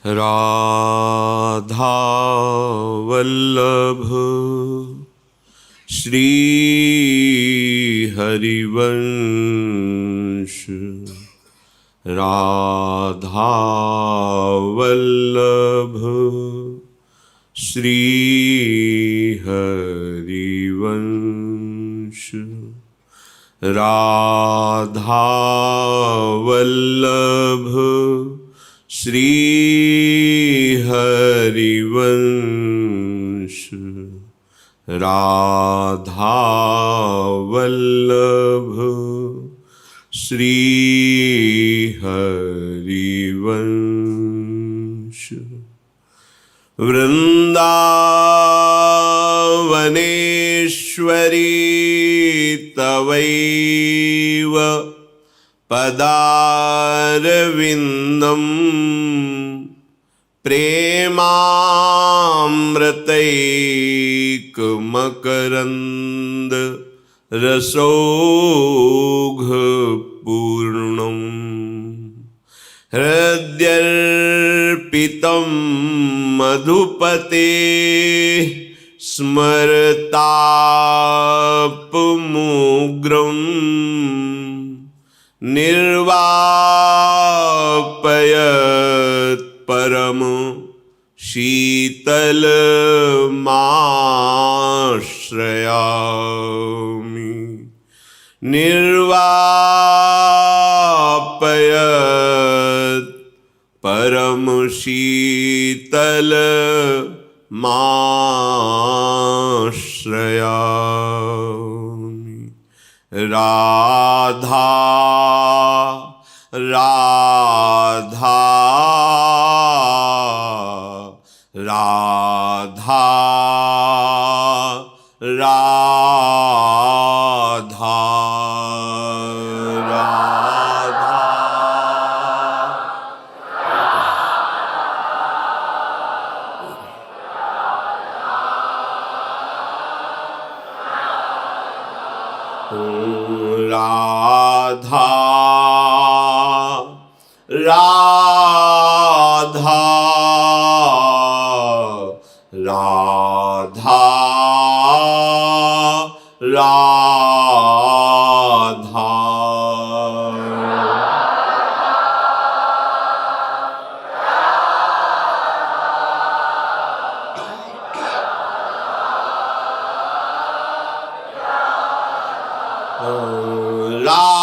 राधा वल्लभ श्री हरिवंश। राधा वल्लभ श्री हरिवंश। राधा वल्लभ श्री हरिवंश। राधा वल्लभ श्री हरिवंश। वृंदावनेश्वरी तवैव पदारविन्दं प्रेमामृतैकमकरन्द रसौघपूर्णम्। हृद्यर्पितं मधुपते स्मरतापमुग्रम् निर्वापयत् परम शीतलमाश्रयामि। निर्वापयत् परम शीतलमाश्रयामि। राधा राधा राधा राधा राधा। राधा राधा राधा राधा।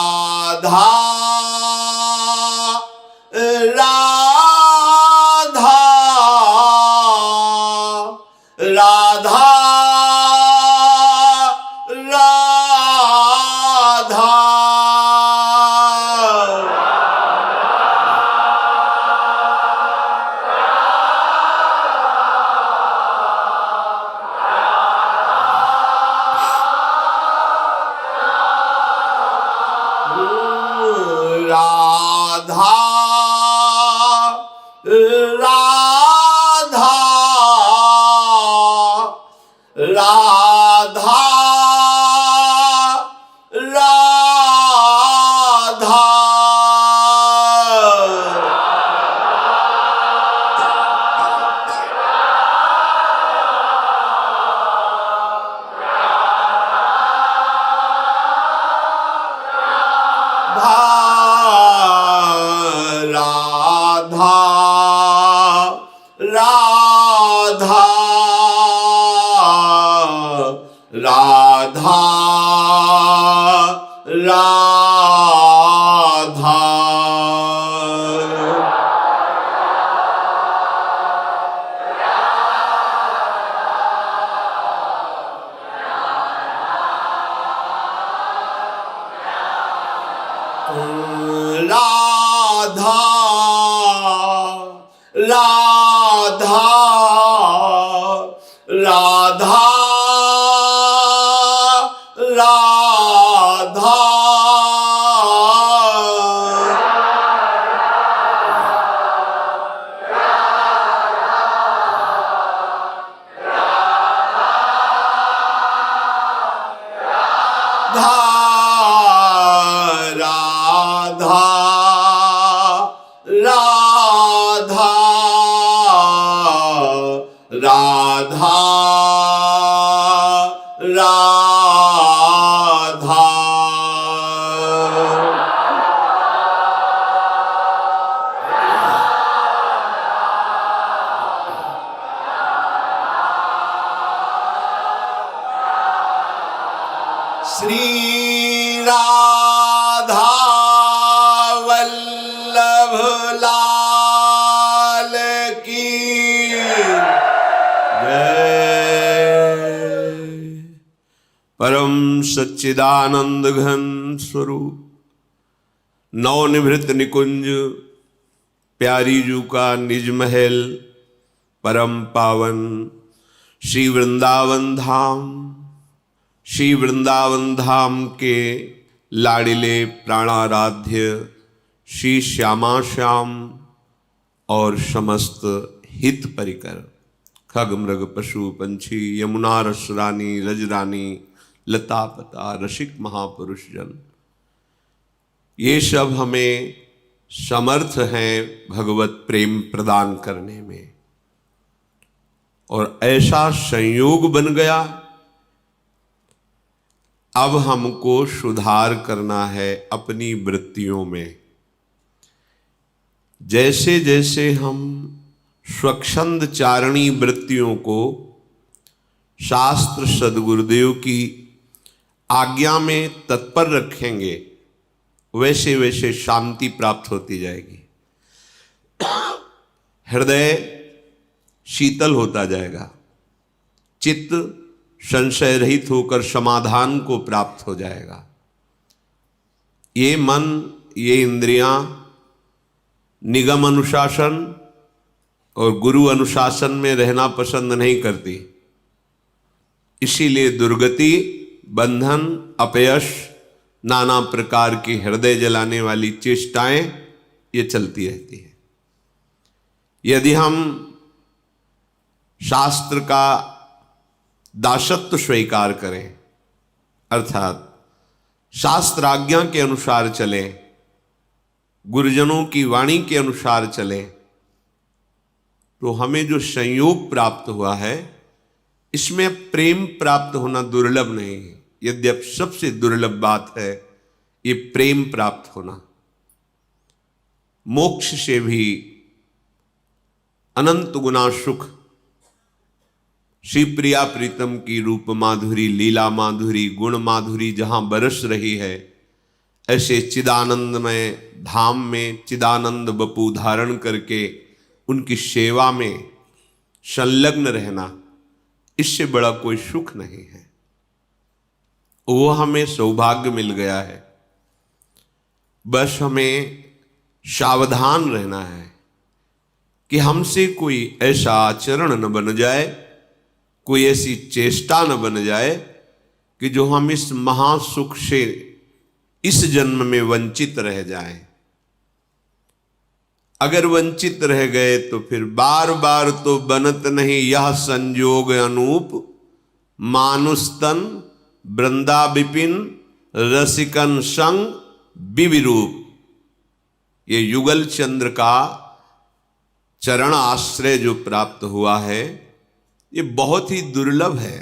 राधा राधा राधा राधा राधा राधा राधा। राधा राधा राधा राधा। राधा राधा राधा राधा। राधा राधा श्री राधा वल्लभ लाल की जय। परम सच्चिदानंद घन स्वरूप नवनिभृत निकुंज प्यारी जू का निज महल परम पावन श्री वृंदावन धाम, श्री वृंदावन धाम के लाडिले प्राणाराध्य श्री श्यामा श्याम और समस्त हित परिकर खग मृग पशु पंछी यमुना रसरानी रजरानी लता पता रसिक महापुरुष जन, ये सब हमें समर्थ हैं भगवत प्रेम प्रदान करने में। और ऐसा संयोग बन गया, अब हमको सुधार करना है अपनी वृत्तियों में। जैसे जैसे हम स्वच्छंद चारणी वृत्तियों को शास्त्र सद्गुरुदेव की आज्ञा में तत्पर रखेंगे, वैसे वैसे शांति प्राप्त होती जाएगी, हृदय शीतल होता जाएगा, चित्त संशय रहित होकर समाधान को प्राप्त हो जाएगा। ये मन, ये इंद्रियां निगम अनुशासन और गुरु अनुशासन में रहना पसंद नहीं करती, इसीलिए दुर्गति, बंधन, अपयश, नाना प्रकार की हृदय जलाने वाली चेष्टाएं ये चलती रहती है। यदि हम शास्त्र का दासत्व स्वीकार करें, अर्थात शास्त्र आज्ञा के अनुसार चलें, गुरुजनों की वाणी के अनुसार चलें, तो हमें जो संयोग प्राप्त हुआ है इसमें प्रेम प्राप्त होना दुर्लभ नहीं है। यद्यपि सबसे दुर्लभ बात है ये प्रेम प्राप्त होना। मोक्ष से भी अनंत गुना सुख श्री प्रिया प्रीतम की रूप माधुरी, लीला माधुरी, गुण माधुरी जहां बरस रही है, ऐसे चिदानंदमय धाम में चिदानंद बपू धारण करके उनकी सेवा में संलग्न रहना, इससे बड़ा कोई सुख नहीं है। वो हमें सौभाग्य मिल गया है, बस हमें सावधान रहना है कि हमसे कोई ऐसा आचरण न बन जाए, कोई ऐसी चेष्टा न बन जाए कि जो हम इस महासुख से इस जन्म में वंचित रह जाएं। अगर वंचित रह गए तो फिर बार बार तो बनत नहीं यह संजोग अनूप, मानुस्तन वृंदा विपिन रसिकन संग विविरूप। ये युगल चंद्र का चरण आश्रय जो प्राप्त हुआ है ये बहुत ही दुर्लभ है।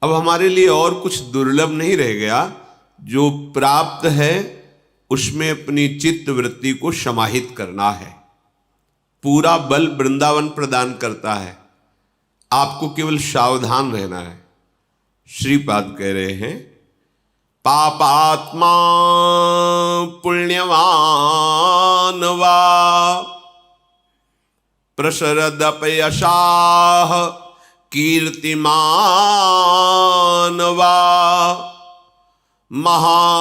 अब हमारे लिए और कुछ दुर्लभ नहीं रह गया, जो प्राप्त है उसमें अपनी चित्त वृत्ति को समाहित करना है। पूरा बल वृंदावन प्रदान करता है, आपको केवल सावधान रहना है। श्रीपाद कह रहे हैं, पापात्मा पुण्यवान वा प्रसरदपयशाः कीर्तिमान वा महादुष्प्राप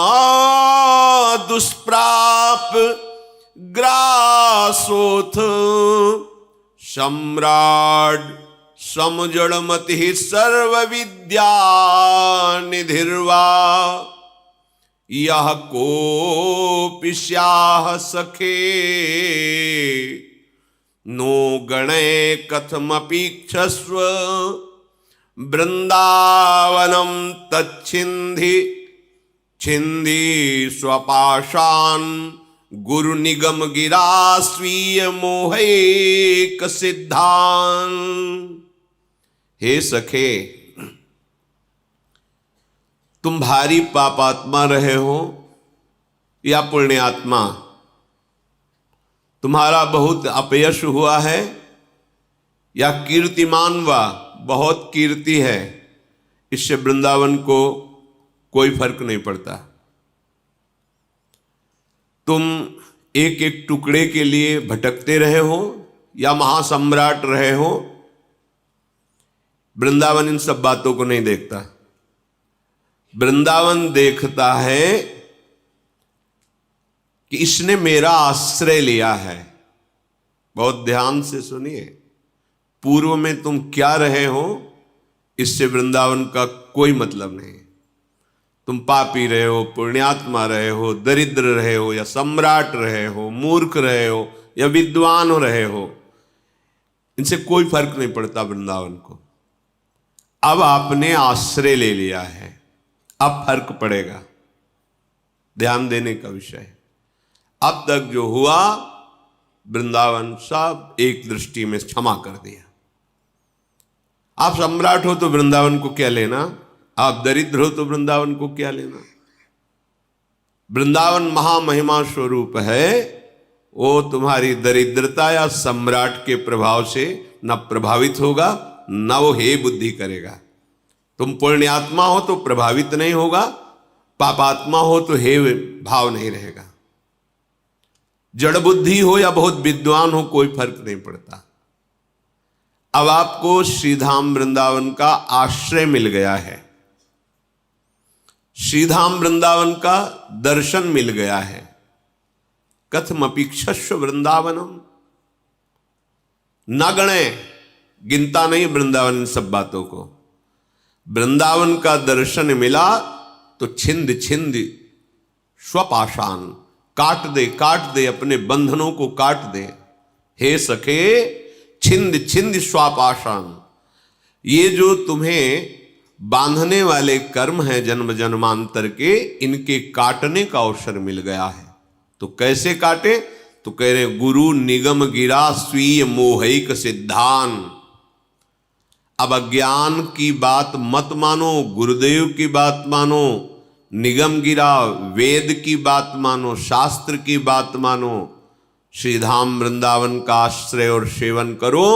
ग्रासोथ सम्राट समजड़मति सर्वविद्या निधिर्वा यह कोपि स्याह सखे नो गणे कथमपीक्षस्व वृंदावनम तच्छिंधि छिंदी स्वपाशान गुरु निगम गिरा स्वीय मोहैक सिद्धान। हे सखे, तुम भारी पापात्मा रहे हो या पुण्यात्मा, तुम्हारा बहुत अपयश हुआ है या कीर्तिमान वा बहुत कीर्ति है, इससे वृंदावन को कोई फर्क नहीं पड़ता। तुम एक एक टुकड़े के लिए भटकते रहे हो या महासम्राट रहे हो, वृंदावन इन सब बातों को नहीं देखता। वृंदावन देखता है कि इसने मेरा आश्रय लिया है। बहुत ध्यान से सुनिए, पूर्व में तुम क्या रहे हो इससे वृंदावन का कोई मतलब नहीं। तुम पापी रहे हो, पुण्यात्मा रहे हो, दरिद्र रहे हो या सम्राट रहे हो, मूर्ख रहे हो या विद्वान रहे हो, इनसे कोई फर्क नहीं पड़ता वृंदावन को। अब आपने आश्रय ले लिया है, अब फर्क पड़ेगा। ध्यान देने का विषय है। अब तक जो हुआ वृंदावन सब एक दृष्टि में क्षमा कर दिया। आप सम्राट हो तो वृंदावन को क्या लेना, आप दरिद्र हो तो वृंदावन को क्या लेना। वृंदावन महामहिमा स्वरूप है, वो तुम्हारी दरिद्रता या सम्राट के प्रभाव से न प्रभावित होगा न वो हे बुद्धि करेगा। तुम पुण्यात्मा हो तो प्रभावित नहीं होगा, पापात्मा हो तो हे भाव नहीं रहेगा। जड़ बुद्धि हो या बहुत विद्वान हो, कोई फर्क नहीं पड़ता। अब आपको श्रीधाम वृंदावन का आश्रय मिल गया है, श्रीधाम वृंदावन का दर्शन मिल गया है। कथमपि क्षस्व वृंदावनम, न गणे, गिनता नहीं वृंदावन इन सब बातों को। वृंदावन का दर्शन मिला तो छिंद छिंद स्वपाषाण, काट दे अपने बंधनों को काट दे। हे सखे छिंद छिंद स्वापाषाण, ये जो तुम्हें बांधने वाले कर्म हैं जन्म जन्मांतर के, इनके काटने का अवसर मिल गया है। तो कैसे काटे, तो कह रहे गुरु निगम गिरा स्वीय मोहिक सिद्धान। अब अज्ञान की बात मत मानो, गुरुदेव की बात मानो, निगम गिरा वेद की बात मानो, शास्त्र की बात मानो। श्रीधाम वृंदावन का आश्रय और सेवन करो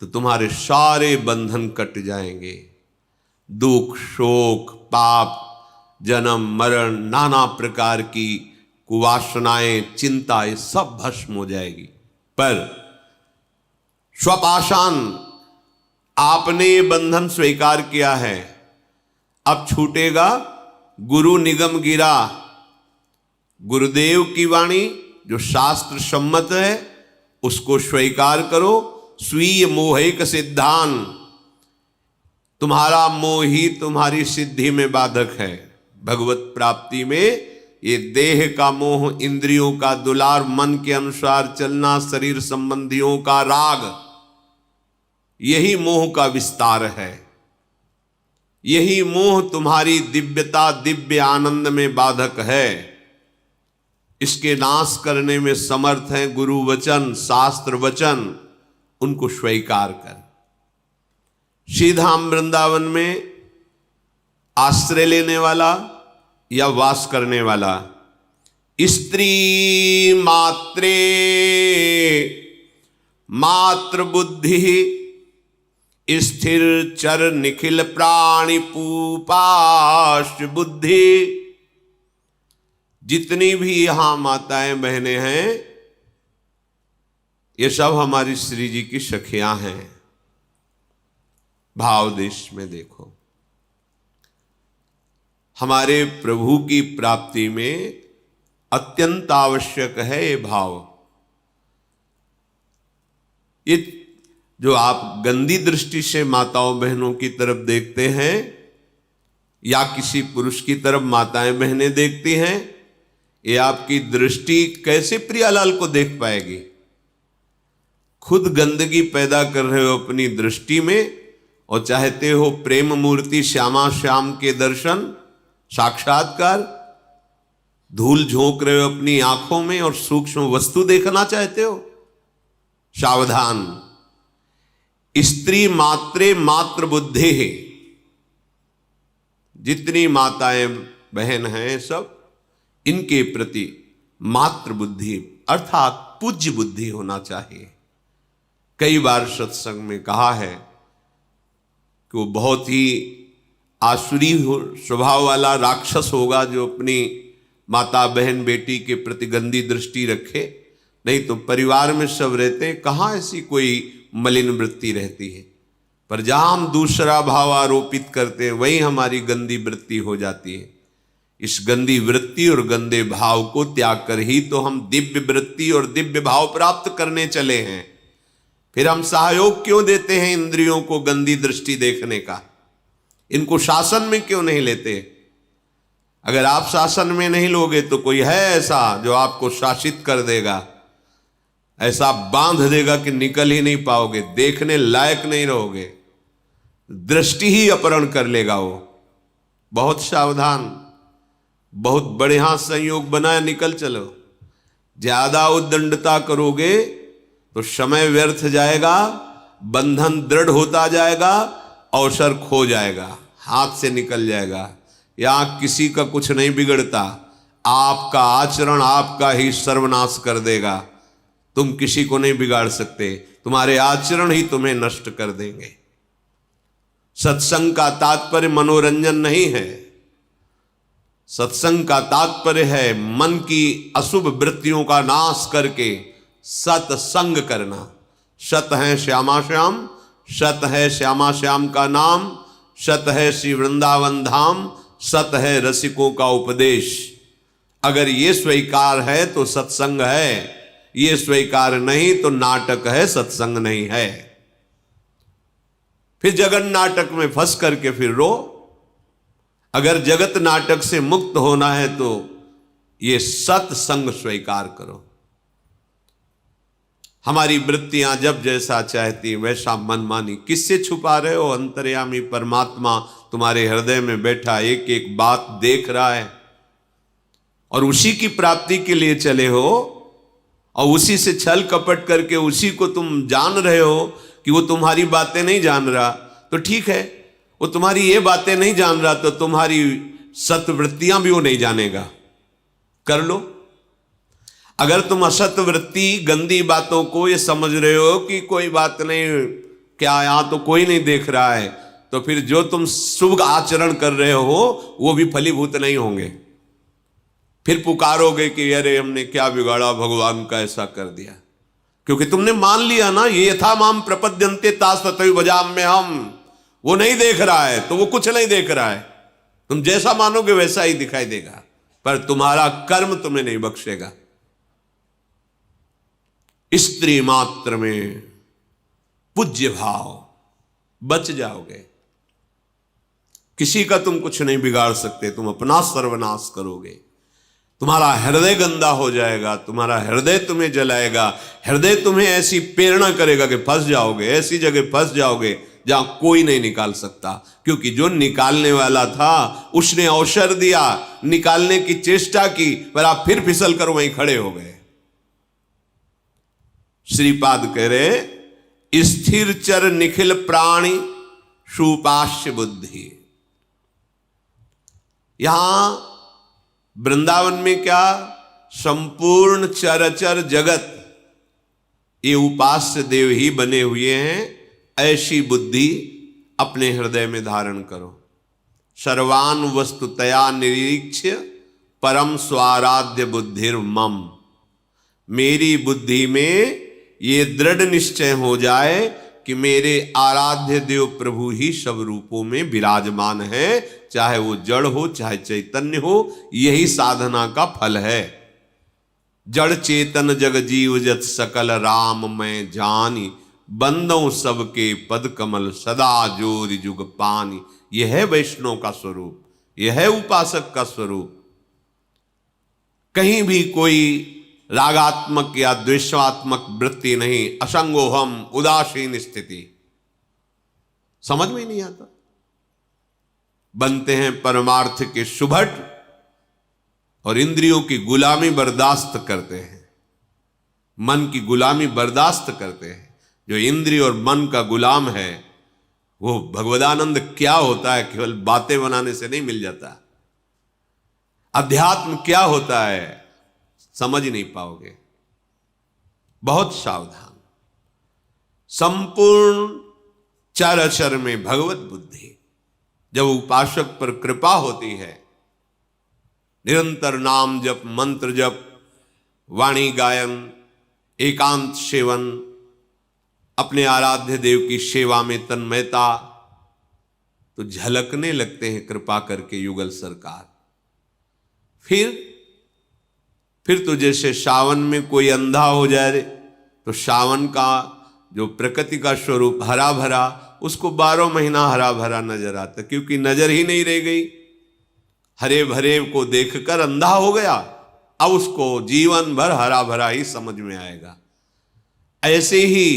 तो तुम्हारे सारे बंधन कट जाएंगे। दुख, शोक, पाप, जन्म मरण, नाना प्रकार की कुवासनाएं, चिंता, ये सब भस्म हो जाएगी। पर स्वपाषाण, आपने ये बंधन स्वीकार किया है, अब छूटेगा। गुरु निगम गिरा, गुरुदेव की वाणी जो शास्त्र सम्मत है उसको स्वीकार करो। स्वीय मोहिक सिद्धान, तुम्हारा मोह ही तुम्हारी सिद्धि में बाधक है। भगवत प्राप्ति में ये देह का मोह, इंद्रियों का दुलार, मन के अनुसार चलना, शरीर संबंधियों का राग, यही मोह का विस्तार है। यही मोह तुम्हारी दिव्यता, दिव्य आनंद में बाधक है। इसके नाश करने में समर्थ है गुरु वचन, शास्त्र वचन, उनको स्वीकार कर। श्रीधाम वृंदावन में आश्रय लेने वाला या वास करने वाला, स्त्री मात्रे मात्र बुद्धि स्थिर चर निखिल प्राणी पूपाश बुद्धि। जितनी भी यहां माताएं बहनें हैं, ये सब हमारी श्री जी की सखियां हैं। भाव देश में देखो, हमारे प्रभु की प्राप्ति में अत्यंत आवश्यक है ये भाव। ये जो आप गंदी दृष्टि से माताओं बहनों की तरफ देखते हैं या किसी पुरुष की तरफ माताएं बहनें देखती हैं, ये आपकी दृष्टि कैसे प्रियालाल को देख पाएगी। खुद गंदगी पैदा कर रहे हो अपनी दृष्टि में और चाहते हो प्रेम मूर्ति श्यामा श्याम के दर्शन, साक्षात्कार। धूल झोंक रहे हो अपनी आंखों में और सूक्ष्म वस्तु देखना चाहते हो। सावधान, स्त्री मात्रे मात्र बुद्धि है। जितनी माताएं बहन हैं सब, इनके प्रति मात्र बुद्धि अर्थात पूज्य बुद्धि होना चाहिए। कई बार सत्संग में कहा है कि वो बहुत ही आसुरी स्वभाव वाला राक्षस होगा जो अपनी माता बहन बेटी के प्रति गंदी दृष्टि रखे, नहीं तो परिवार में सब रहते हैं, कहाँ ऐसी कोई मलिन वृत्ति रहती है। पर जहां हम दूसरा भाव आरोपित करते हैं वही हमारी गंदी वृत्ति हो जाती है। इस गंदी वृत्ति और गंदे भाव को त्याग कर ही तो हम दिव्य वृत्ति और दिव्य भाव प्राप्त करने चले हैं। फिर हम सहयोग क्यों देते हैं इंद्रियों को गंदी दृष्टि देखने का? इनको शासन में क्यों नहीं लेते? अगर आप शासन में नहीं लोगे तो कोई है ऐसा जो आपको शासित कर देगा, ऐसा बांध देगा कि निकल ही नहीं पाओगे, देखने लायक नहीं रहोगे, दृष्टि ही अपहरण कर लेगा वो। बहुत सावधान, बहुत बढ़िया संयोग बनाया, निकल चलो। ज्यादा उद्दंडता करोगे तो समय व्यर्थ जाएगा, बंधन दृढ़ होता जाएगा, अवसर खो जाएगा, हाथ से निकल जाएगा। यहां किसी का कुछ नहीं बिगड़ता, आपका आचरण आपका ही सर्वनाश कर देगा। तुम किसी को नहीं बिगाड़ सकते, तुम्हारे आचरण ही तुम्हें नष्ट कर देंगे। सत्संग का तात्पर्य मनोरंजन नहीं है, सत्संग का तात्पर्य है मन की अशुभ वृत्तियों का नाश करके सत्संग करना। सत है श्यामा श्याम, सत है श्यामा श्याम का नाम, सत है श्री वृंदावन धाम, सत है रसिकों का उपदेश। अगर ये स्वीकार है तो सत्संग है, ये स्वीकार नहीं तो नाटक है, सत्संग नहीं है। फिर जगत नाटक में फंस करके फिर रो। अगर जगत नाटक से मुक्त होना है तो ये सत्संग स्वीकार करो। हमारी वृत्तियां जब जैसा चाहती वैसा मनमानी किससे छुपा रहे हो? अंतर्यामी परमात्मा तुम्हारे हृदय में बैठा एक एक बात देख रहा है और उसी की प्राप्ति के लिए चले हो, और उसी से छल कपट करके उसी को तुम जान रहे हो कि वो तुम्हारी बातें नहीं जान रहा, तो ठीक है। वो तुम्हारी ये बातें नहीं जान रहा तो तुम्हारी सत्वृत्तियां भी वो नहीं जानेगा, कर लो। अगर तुम असत्वृत्ति गंदी बातों को ये समझ रहे हो कि कोई बात नहीं, क्या यहां तो कोई नहीं देख रहा है, तो फिर जो तुम शुभ आचरण कर रहे हो वो भी फलीभूत नहीं होंगे। फिर पुकारोगे कि अरे हमने क्या बिगाड़ा, भगवान का ऐसा कर दिया, क्योंकि तुमने मान लिया ना, ये यथा माम प्रपद्यन्ते तास तथैव भजाम्य हम। वो नहीं देख रहा है तो वो कुछ नहीं देख रहा है, तुम जैसा मानोगे वैसा ही दिखाई देगा, पर तुम्हारा कर्म तुम्हें नहीं बख्शेगा। स्त्री मात्र में पूज्य भाव, बच जाओगे। किसी का तुम कुछ नहीं बिगाड़ सकते, तुम अपना सर्वनाश करोगे। तुम्हारा हृदय गंदा हो जाएगा, तुम्हारा हृदय तुम्हें जलाएगा, हृदय तुम्हें ऐसी प्रेरणा करेगा कि फंस जाओगे, ऐसी जगह फंस जाओगे जहां कोई नहीं निकाल सकता, क्योंकि जो निकालने वाला था उसने अवसर दिया, निकालने की चेष्टा की, पर आप फिर फिसल कर वहीं खड़े हो गए। श्रीपाद कह रहे स्थिर चर निखिल प्राणी सुपाश्य बुद्धि। यहां वृंदावन में क्या संपूर्ण चराचर जगत ये उपास्य देव ही बने हुए हैं। ऐसी बुद्धि अपने हृदय में धारण करो। सर्वान वस्तुतया निरीक्ष्य परम स्वाराध्य बुद्धिर्मम। मेरी बुद्धि में ये दृढ़ निश्चय हो जाए कि मेरे आराध्य देव प्रभु ही सब रूपों में विराजमान है, चाहे वो जड़ हो चाहे चैतन्य हो, यही साधना का फल है। जड़ चेतन जग जीव जत सकल राम मैं जानी, बंदों सबके पद कमल सदा जोर जुग पानी। यह है वैष्णव का स्वरूप, यह है उपासक का स्वरूप। कहीं भी कोई रागात्मक या द्वेषात्मक वृत्ति नहीं, असंगोहम उदासीन स्थिति। समझ में नहीं आता। बनते हैं परमार्थ के सुभट और इंद्रियों की गुलामी बर्दाश्त करते हैं, मन की गुलामी बर्दाश्त करते हैं। जो इंद्रिय और मन का गुलाम है वो भगवदानंद क्या होता है केवल बातें बनाने से नहीं मिल जाता। अध्यात्म क्या होता है समझ नहीं पाओगे। बहुत सावधान। संपूर्ण चर अचर में भगवत बुद्धि। जब उपासक पर कृपा होती है, निरंतर नाम जप, मंत्र जप, वाणी गायन, एकांत सेवन, अपने आराध्य देव की सेवा में तन्मयता, तो झलकने लगते हैं कृपा करके युगल सरकार। फिर तो जैसे सावन में कोई अंधा हो जाए तो सावन का जो प्रकृति का स्वरूप हरा भरा, उसको 12 महीना हरा भरा नजर आता, क्योंकि नजर ही नहीं रह गई। हरे भरे को देखकर अंधा हो गया, अब उसको जीवन भर हरा भरा ही समझ में आएगा। ऐसे ही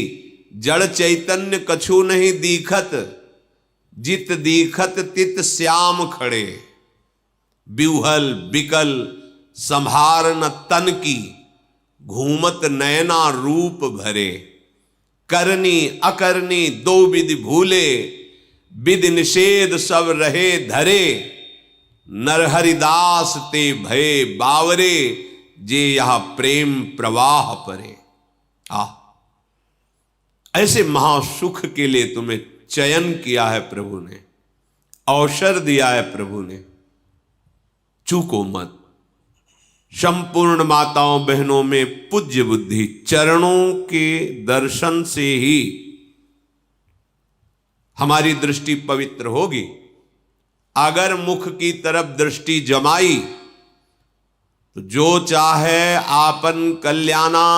जड़ चैतन्य कछु नहीं दीखत, जित दीखत तित श्याम खड़े, बिहुल बिकल संभार न तन की, घूमत नयना रूप भरे, करनी अकरनी दो विधि भूले, विधि निषेध सब रहे धरे, नरहरिदास ते भय बावरे, जे यह प्रेम प्रवाह परे। ऐसे महासुख के लिए तुम्हें चयन किया है प्रभु ने, अवसर दिया है प्रभु ने, चूको मत। संपूर्ण माताओं बहनों में पूज्य बुद्धि, चरणों के दर्शन से ही हमारी दृष्टि पवित्र होगी। अगर मुख की तरफ दृष्टि जमाई तो जो चाहे आपन कल्याणा,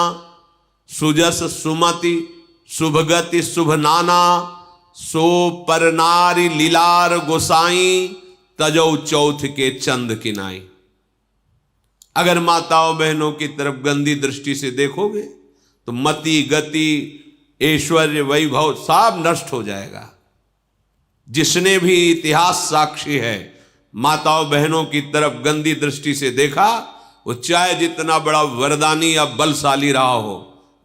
सुजस सुमति शुभगति शुभ नाना, सो पर नारी लीलार गोसाई, तजौ चौथ के चंद किनाई। अगर माताओं बहनों की तरफ गंदी दृष्टि से देखोगे तो मति गति ऐश्वर्य वैभव सब नष्ट हो जाएगा। जिसने भी इतिहास साक्षी है, माताओं बहनों की तरफ गंदी दृष्टि से देखा, वो चाहे जितना बड़ा वरदानी या बलशाली रहा हो,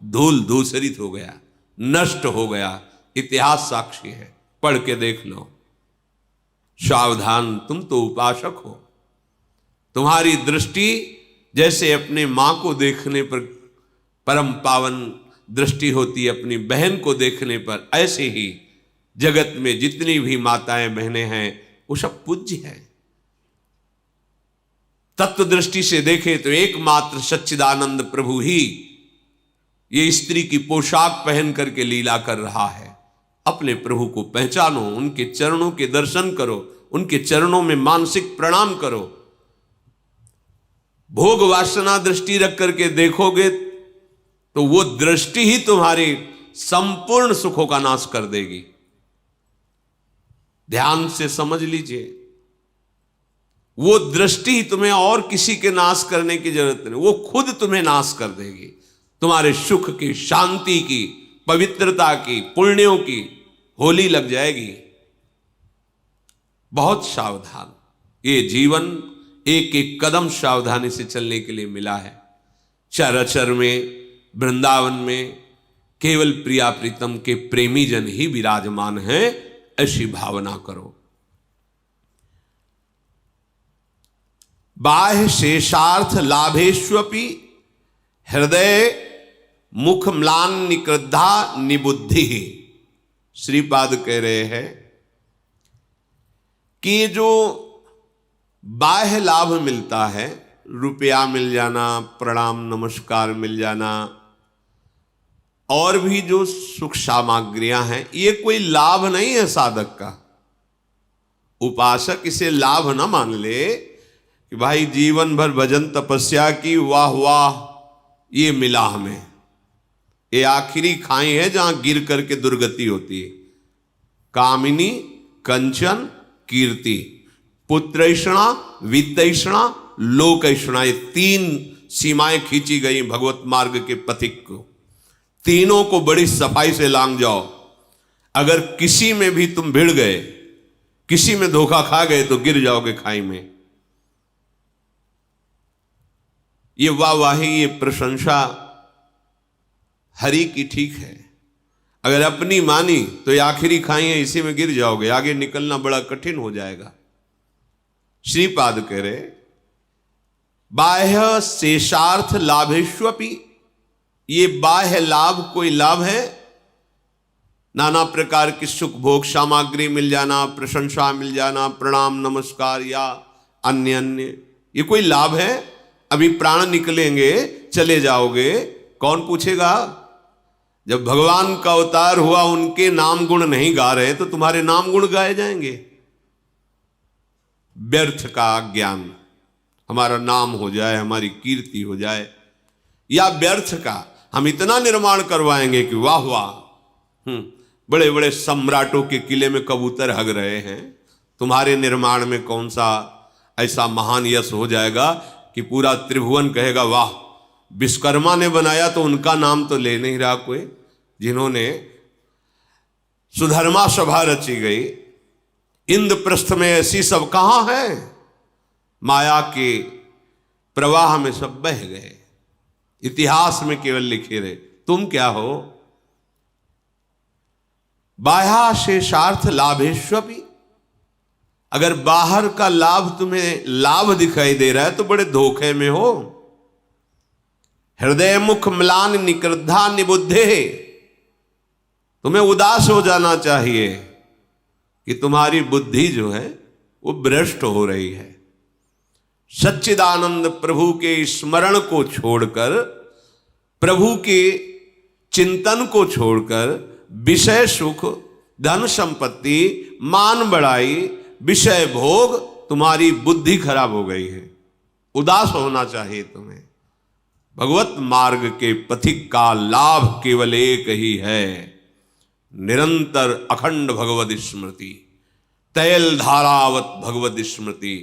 धूल धूसरित हो गया, नष्ट हो गया। इतिहास साक्षी है, पढ़ के देख लो। सावधान, तुम तो उपासक हो। तुम्हारी दृष्टि जैसे अपने मां को देखने पर परम पावन दृष्टि होती है, अपनी बहन को देखने पर, ऐसे ही जगत में जितनी भी माताएं बहनें हैं वो सब पूज्य हैं। तत्व दृष्टि से देखे तो एकमात्र सच्चिदानंद प्रभु ही ये स्त्री की पोशाक पहन करके लीला कर रहा है। अपने प्रभु को पहचानो, उनके चरणों के दर्शन करो, उनके चरणों में मानसिक प्रणाम करो। भोग वासना दृष्टि रख करके देखोगे तो वो दृष्टि ही तुम्हारी संपूर्ण सुखों का नाश कर देगी। ध्यान से समझ लीजिए, वो दृष्टि ही तुम्हें और किसी के नाश करने की जरूरत नहीं, वो खुद तुम्हें नाश कर देगी। तुम्हारे सुख की, शांति की, पवित्रता की, पुण्यों की होली लग जाएगी। बहुत सावधान, ये जीवन एक एक कदम सावधानी से चलने के लिए मिला है। चराचर में, वृंदावन में केवल प्रिया प्रीतम के प्रेमी जन ही विराजमान हैं, ऐसी भावना करो। बाह्य शेषार्थ लाभेष्वपि हृदय मुख म्लान निकृद्धा निबुद्धि। श्रीपाद कह रहे हैं कि जो बाह्य लाभ मिलता है, रुपया मिल जाना, प्रणाम नमस्कार मिल जाना, और भी जो सुख सामग्रियां हैं, ये कोई लाभ नहीं है साधक का। उपासक इसे लाभ न मान ले कि भाई जीवन भर भजन तपस्या की, वाह वाह ये मिला हमें। ये आखिरी खाई है जहां गिर करके दुर्गति होती है। कामिनी, कंचन, कीर्ति, पुत्रैषणा, वित्तैषणा, लोकैषणा, ये 3 सीमाएं खींची गई भगवत मार्ग के पथिक को। तीनों को बड़ी सफाई से लांग जाओ। अगर किसी में भी तुम भिड़ गए, किसी में धोखा खा गए तो गिर जाओगे खाई में। ये वाहवाही, ये प्रशंसा हरि की ठीक है, अगर अपनी मानी तो ये आखिरी खाई है, इसी में गिर जाओगे, आगे निकलना बड़ा कठिन हो जाएगा। श्रीपाद कह रहे बाह्य शेषार्थ लाभेष्वपि, ये बाह्य लाभ कोई लाभ है? नाना प्रकार की सुख भोग सामग्री मिल जाना, प्रशंसा मिल जाना, प्रणाम नमस्कार या अन्य अन्य, ये कोई लाभ है? अभी प्राण निकलेंगे, चले जाओगे, कौन पूछेगा? जब भगवान का अवतार हुआ, उनके नाम गुण नहीं गा रहे तो तुम्हारे नाम गुण गाए जाएंगे। व्यर्थ का ज्ञान, हमारा नाम हो जाए, हमारी कीर्ति हो जाए, या व्यर्थ का हम इतना निर्माण करवाएंगे कि वाह वाह, बड़े बड़े सम्राटों के किले में कबूतर हग रहे हैं, तुम्हारे निर्माण में कौन सा ऐसा महान यश हो जाएगा कि पूरा त्रिभुवन कहेगा वाह, विश्वकर्मा ने बनाया तो उनका नाम तो ले नहीं रहा कोई, जिन्होंने सुधर्मा सभा रची गई, इंद्रप्रस्थ में ऐसी सब कहां है, माया के प्रवाह में सब बह गए, इतिहास में केवल लिखे रहे। तुम क्या हो? बाह्य शेषार्थ लाभेश्वपि, अगर बाहर का लाभ तुम्हें लाभ दिखाई दे रहा है तो बड़े धोखे में हो। हृदय मुख म्लान निकृद्धा निबुद्धे, तुम्हें उदास हो जाना चाहिए कि तुम्हारी बुद्धि जो है वो भ्रष्ट हो रही है। सच्चिदानंद प्रभु के स्मरण को छोड़कर, प्रभु के चिंतन को छोड़कर विषय सुख, धन संपत्ति, मान बढ़ाई, विषय भोग, तुम्हारी बुद्धि खराब हो गई है। उदास होना चाहिए तुम्हें। भगवत मार्ग के पथिक का लाभ केवल एक ही है, निरंतर अखंड भगवत स्मृति, तैल धारावत भगवत स्मृति।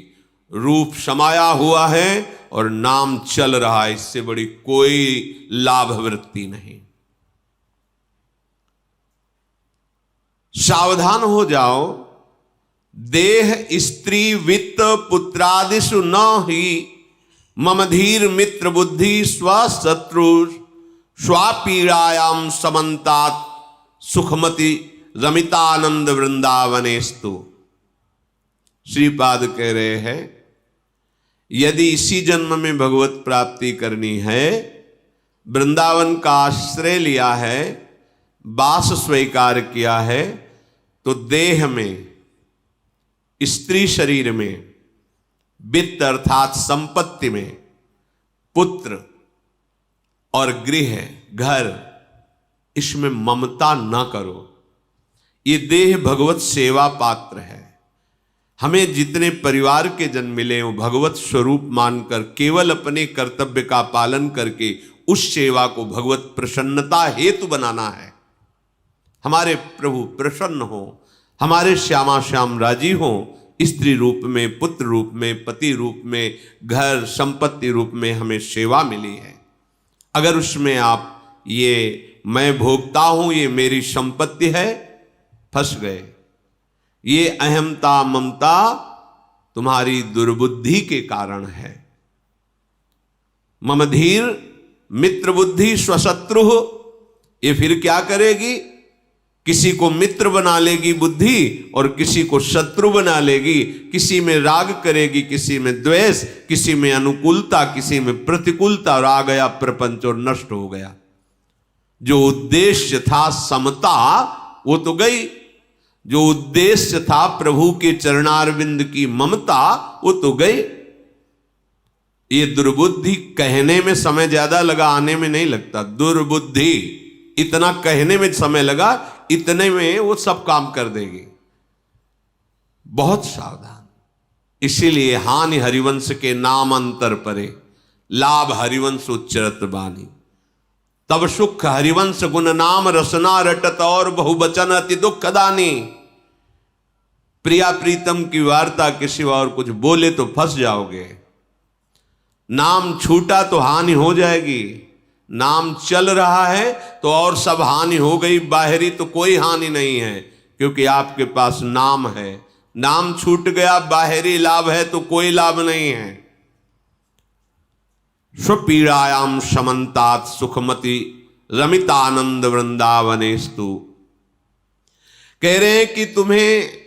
रूप समाया हुआ है और नाम चल रहा है, इससे बड़ी कोई लाभ वृत्ति नहीं। सावधान हो जाओ, देह स्त्री वित्त पुत्रादिषु न ही मम धीर मित्र बुद्धि स्वशत्रु स्वापीड़ायाम समन्तात सुखमति रमितानंद वृंदावनेस्तु। श्रीपाद कह रहे हैं, यदि इसी जन्म में भगवत प्राप्ति करनी है, वृंदावन का आश्रय लिया है, वास स्वीकार किया है, तो देह में, स्त्री शरीर में, वित्त अर्थात संपत्ति में, पुत्र और गृह घर, इसमें ममता न करो। ये देह भगवत सेवा पात्र है। हमें जितने परिवार के जन मिले हो, भगवत स्वरूप मानकर केवल अपने कर्तव्य का पालन करके उस सेवा को भगवत प्रसन्नता हेतु बनाना है। हमारे प्रभु प्रसन्न हो, हमारे श्यामा श्याम राजी हो, स्त्री रूप में, पुत्र रूप में, पति रूप में, घर संपत्ति रूप में हमें सेवा मिली है। अगर उसमें आप ये मैं भोगता हूं, ये मेरी संपत्ति है, फंस गए। ये अहमता ममता तुम्हारी दुर्बुद्धि के कारण है। मम धीर मित्र बुद्धि स्वशत्रु, ये फिर क्या करेगी? किसी को मित्र बना लेगी बुद्धि और किसी को शत्रु बना लेगी। किसी में राग करेगी, किसी में द्वेष, किसी में अनुकूलता, किसी में प्रतिकूलता, और आ गया प्रपंच और नष्ट हो गया। जो उद्देश्य था समता, वो तो गई। जो उद्देश्य था प्रभु के चरणारविंद की ममता, वो तो गई। ये दुर्बुद्धि कहने में समय ज्यादा लगा, आने में नहीं लगता। दुर्बुद्धि इतना कहने में समय लगा, इतने में वो सब काम कर देगी। बहुत सावधान। इसीलिए हानि हरिवंश के नाम अंतर परे, लाभ हरिवंश उच्चरत बानी। तब सुख हरिवंश गुण नाम रसना रटत, और बहुवचन अति दुखदानी। प्रिया प्रीतम की वार्ता के सिवा और कुछ बोले तो फंस जाओगे। नाम छूटा तो हानि हो जाएगी। नाम चल रहा है तो और सब हानि हो गई, बाहरी तो कोई हानि नहीं है, क्योंकि आपके पास नाम है। नाम छूट गया, बाहरी लाभ है तो कोई लाभ नहीं है। स्वपीड़ायाम समन्तात सुखमति रमितानंद वृंदावनेस्तु। कह रहे हैं कि तुम्हें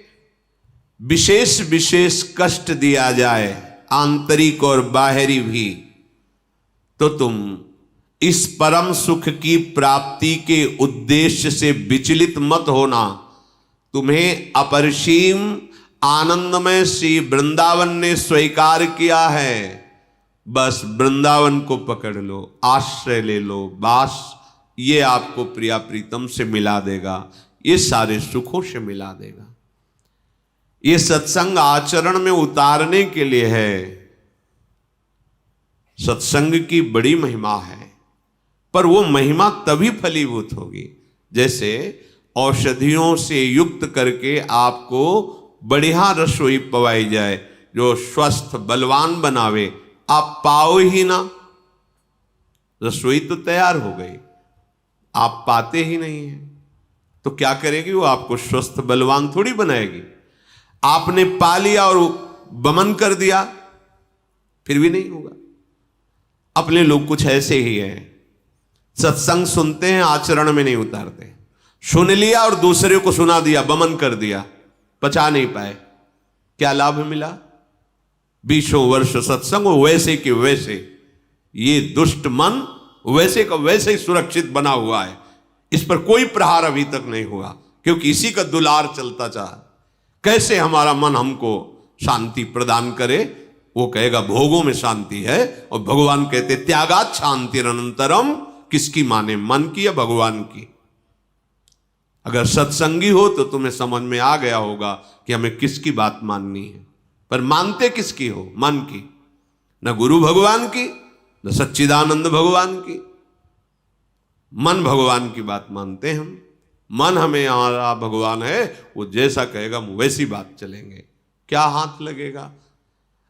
विशेष विशेष कष्ट दिया जाए, आंतरिक और बाहरी भी, तो तुम इस परम सुख की प्राप्ति के उद्देश्य से विचलित मत होना। तुम्हें अपरिसीम आनंदमय श्री वृंदावन ने स्वीकार किया है, बस वृंदावन को पकड़ लो, आश्रय ले लो, बस ये आपको प्रिया प्रीतम से मिला देगा, ये सारे सुखों से मिला देगा। ये सत्संग आचरण में उतारने के लिए है। सत्संग की बड़ी महिमा है, पर वो महिमा तभी फलीभूत होगी जैसे औषधियों से युक्त करके आपको बढ़िया रसोई पवाई जाए जो स्वस्थ बलवान बनावे, आप पाओ ही ना। रसोई तो तैयार हो गई, आप पाते ही नहीं है, तो क्या करेगी वो? आपको स्वस्थ बलवान थोड़ी बनाएगी। आपने पा लिया और बमन कर दिया, फिर भी नहीं होगा। अपने लोग कुछ ऐसे ही हैं, सत्संग सुनते हैं, आचरण में नहीं उतारते। सुन लिया और दूसरे को सुना दिया, बमन कर दिया, पचा नहीं पाए, क्या लाभ मिला? 20 वर्ष सत्संग वैसे के वैसे, ये दुष्ट मन वैसे का वैसे ही सुरक्षित बना हुआ है, इस पर कोई प्रहार अभी तक नहीं हुआ, क्योंकि इसी का दुलार चलता चाह। कैसे हमारा मन हमको शांति प्रदान करे? वो कहेगा भोगों में शांति है, और भगवान कहते त्यागात शांतिरनंतरम। किसकी माने, मन की या भगवान की? अगर सत्संगी हो तो तुम्हें समझ में आ गया होगा कि हमें किसकी बात माननी है, पर मानते किसकी हो? मन की, न गुरु भगवान की, न सच्चिदानंद भगवान की। मन भगवान की बात मानते हैं हम। मन हमें हमारा भगवान है, वो जैसा कहेगा हम वैसी बात चलेंगे, क्या हाथ लगेगा?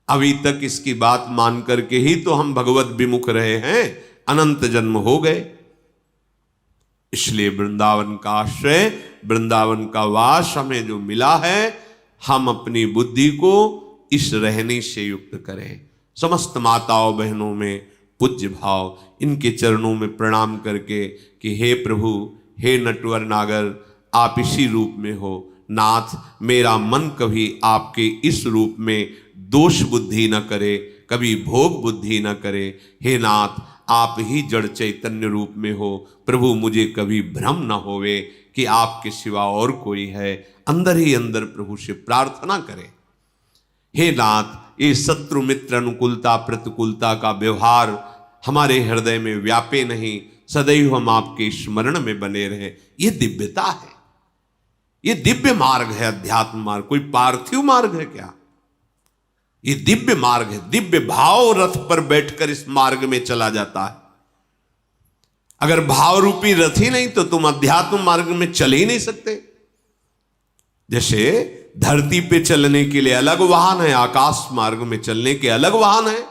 अभी तक इसकी बात मान करके ही तो हम भगवत विमुख रहे हैं, अनंत जन्म हो गए। इसलिए वृंदावन का आश्रय, वृंदावन का वास हमें जो मिला है, हम अपनी बुद्धि को इस रहने से युक्त करें। समस्त माताओं बहनों में पूज्य भाव, इनके चरणों में प्रणाम करके कि हे प्रभु, हे नटवर नागर, आप इसी रूप में हो। नाथ, मेरा मन कभी आपके इस रूप में दोष बुद्धि न करे, कभी भोग बुद्धि न करे। हे नाथ, आप ही जड़ चैतन्य रूप में हो। प्रभु, मुझे कभी भ्रम न होवे कि आपके सिवा और कोई है। अंदर ही अंदर प्रभु से प्रार्थना करें, हे नाथ, ये शत्रु मित्र अनुकूलता प्रतिकूलता का व्यवहार हमारे हृदय में व्यापे नहीं, सदैव हम आपके स्मरण में बने रहे। ये दिव्यता है, ये दिव्य मार्ग है अध्यात्म मार्ग, कोई पार्थिव मार्ग है क्या? ये दिव्य मार्ग है। दिव्य भाव रथ पर बैठकर इस मार्ग में चला जाता है। अगर भाव रूपी रथ ही नहीं तो तुम अध्यात्म मार्ग में चल ही नहीं सकते। जैसे धरती पे चलने के लिए अलग वाहन है, आकाश मार्ग में चलने के अलग वाहन है,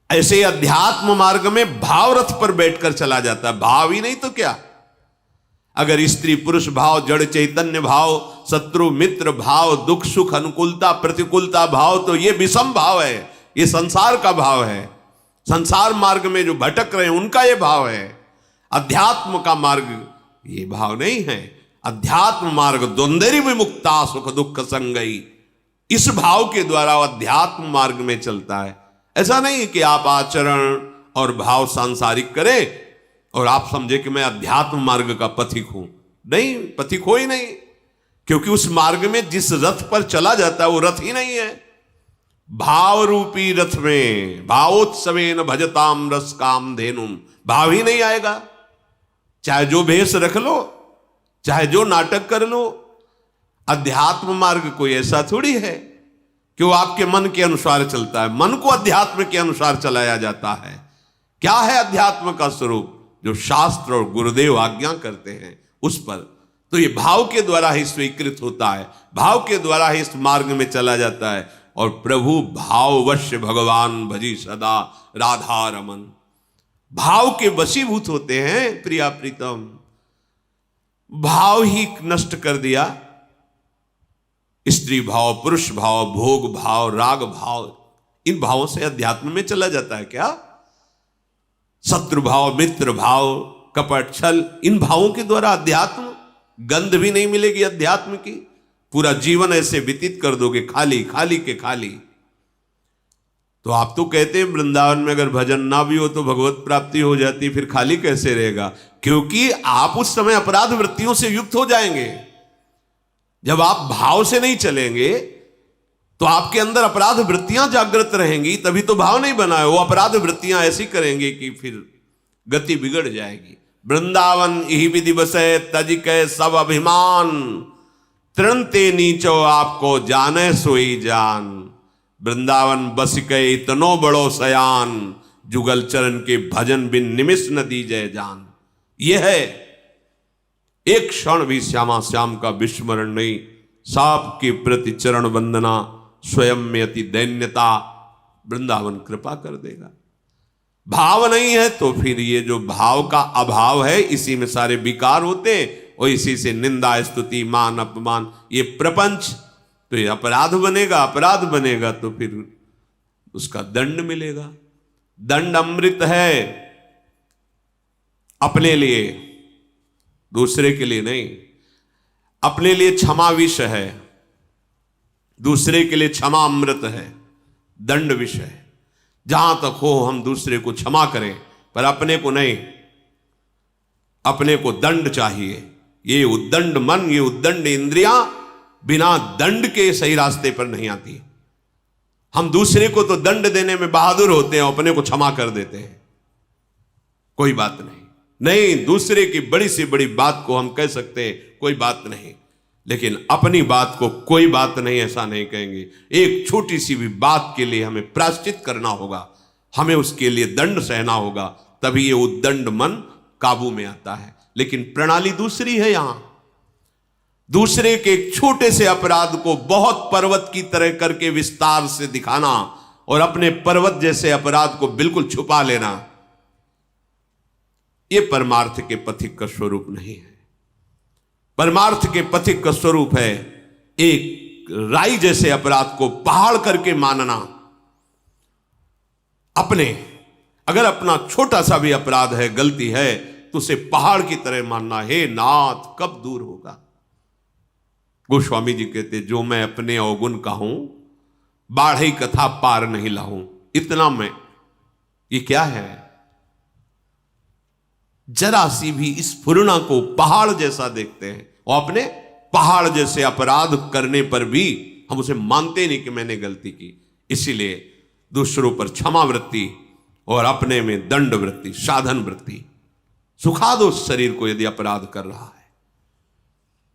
ऐसे अध्यात्म मार्ग में भाव रथ पर बैठकर चला जाता है। भाव ही नहीं तो क्या? अगर स्त्री पुरुष भाव, जड़ चैतन्य भाव, शत्रु मित्र भाव, दुख सुख अनुकूलता प्रतिकूलता भाव, तो ये विषम भाव है, ये संसार का भाव है। संसार मार्ग में जो भटक रहे हैं उनका ये भाव है। अध्यात्म का मार्ग ये भाव नहीं है। अध्यात्म मार्ग द्वंद्वरि विमुक्ता सुख दुख संगई, इस भाव के द्वारा अध्यात्म मार्ग में चलता है। ऐसा नहीं कि आप आचरण और भाव सांसारिक करें और आप समझे कि मैं अध्यात्म मार्ग का पथिक हूं। नहीं, पथिक हो ही नहीं, क्योंकि उस मार्ग में जिस रथ पर चला जाता है वो रथ ही नहीं है। भाव रूपी रथ में भावोत्सवेन भजताम रस काम धेनुम, भाव ही नहीं आएगा। चाहे जो भेष रख लो, चाहे जो नाटक कर लो, अध्यात्म मार्ग कोई ऐसा थोड़ी है कि वो आपके मन के अनुसार चलता है। मन को अध्यात्म के अनुसार चलाया जाता है। क्या है अध्यात्म का स्वरूप? जो शास्त्र और गुरुदेव आज्ञा करते हैं उस पर। तो ये भाव के द्वारा ही स्वीकृत होता है, भाव के द्वारा ही इस मार्ग में चला जाता है। और प्रभु भाववश्य भगवान भजी सदा राधा रमन, भाव के वशीभूत होते हैं प्रिया प्रीतम। भाव ही नष्ट कर दिया, स्त्री भाव, पुरुष भाव, भोग भाव, राग भाव, इन भावों से अध्यात्म में चला जाता है क्या? शत्रु भाव, मित्र भाव, कपट, छल, इन भावों के द्वारा अध्यात्म, गंध भी नहीं मिलेगी अध्यात्म की। पूरा जीवन ऐसे व्यतीत कर दोगे, खाली खाली के खाली। तो आप तो कहते हैं वृंदावन में अगर भजन ना भी हो तो भगवत प्राप्ति हो जाती, फिर खाली कैसे रहेगा? क्योंकि आप उस समय अपराध वृत्तियों से युक्त हो जाएंगे। जब आप भाव से नहीं चलेंगे तो आपके अंदर अपराध वृत्तियां जागृत रहेंगी, तभी तो भाव नहीं बना है। वो अपराध वृत्तियां ऐसी करेंगे कि फिर गति बिगड़ जाएगी। वृंदावन यही विधि बसे तज के सब अभिमान, तृणते नीचो आपको जाने सोई जान। वृंदावन बस के इतनो बड़ो सयान, जुगल चरण के भजन बिन निमिष न दीजय जान। यह है एक क्षण भी श्यामा श्याम का विस्मरण नहीं, साप के प्रति चरण वंदना, स्वयं में अति दैन्यता, वृंदावन कृपा कर देगा। भाव नहीं है तो फिर ये जो भाव का अभाव है, इसी में सारे विकार होते हैं, और इसी से निंदा स्तुति मान अपमान, ये प्रपंच, तो ये अपराध बनेगा। अपराध बनेगा तो फिर उसका दंड मिलेगा। दंड अमृत है अपने लिए, दूसरे के लिए नहीं। अपने लिए क्षमा विष है, दूसरे के लिए क्षमा अमृत है, दंड विष है। जहां तक हो हम दूसरे को क्षमा करें, पर अपने को नहीं। अपने को दंड चाहिए। ये उद्दंड मन, ये उद्दंड इंद्रियां बिना दंड के सही रास्ते पर नहीं आती। हम दूसरे को तो दंड देने में बहादुर होते हैं, अपने को क्षमा कर देते हैं, कोई बात नहीं। नहीं, दूसरे की बड़ी से बड़ी बात को हम कह सकते हैं कोई बात नहीं, लेकिन अपनी बात को कोई बात नहीं ऐसा नहीं कहेंगे। एक छोटी सी भी बात के लिए हमें प्रायश्चित करना होगा, हमें उसके लिए दंड सहना होगा, तभी ये उद्दंड मन काबू में आता है। लेकिन प्रणाली दूसरी है। यहां दूसरे के एक छोटे से अपराध को बहुत पर्वत की तरह करके विस्तार से दिखाना, और अपने पर्वत जैसे अपराध को बिल्कुल छुपा लेना, यह परमार्थ के पथिक का स्वरूप नहीं है। परमार्थ के पथिक का स्वरूप है एक राई जैसे अपराध को पहाड़ करके मानना। अपने अगर अपना छोटा सा भी अपराध है, गलती है, तो उसे पहाड़ की तरह मानना। हे नाथ, कब दूर होगा? गोस्वामी जी कहते, जो मैं अपने अवगुण कहूं, बाढ़ई कथा पार नहीं लाऊं। इतना मैं, ये क्या है? जरा सी भी इस स्फुरना को पहाड़ जैसा देखते हैं, और अपने पहाड़ जैसे अपराध करने पर भी हम उसे मानते नहीं कि मैंने गलती की। इसीलिए दूसरों पर क्षमा वृत्ति और अपने में दंड वृत्ति, साधन वृत्ति। सुखा दो शरीर को यदि अपराध कर रहा है।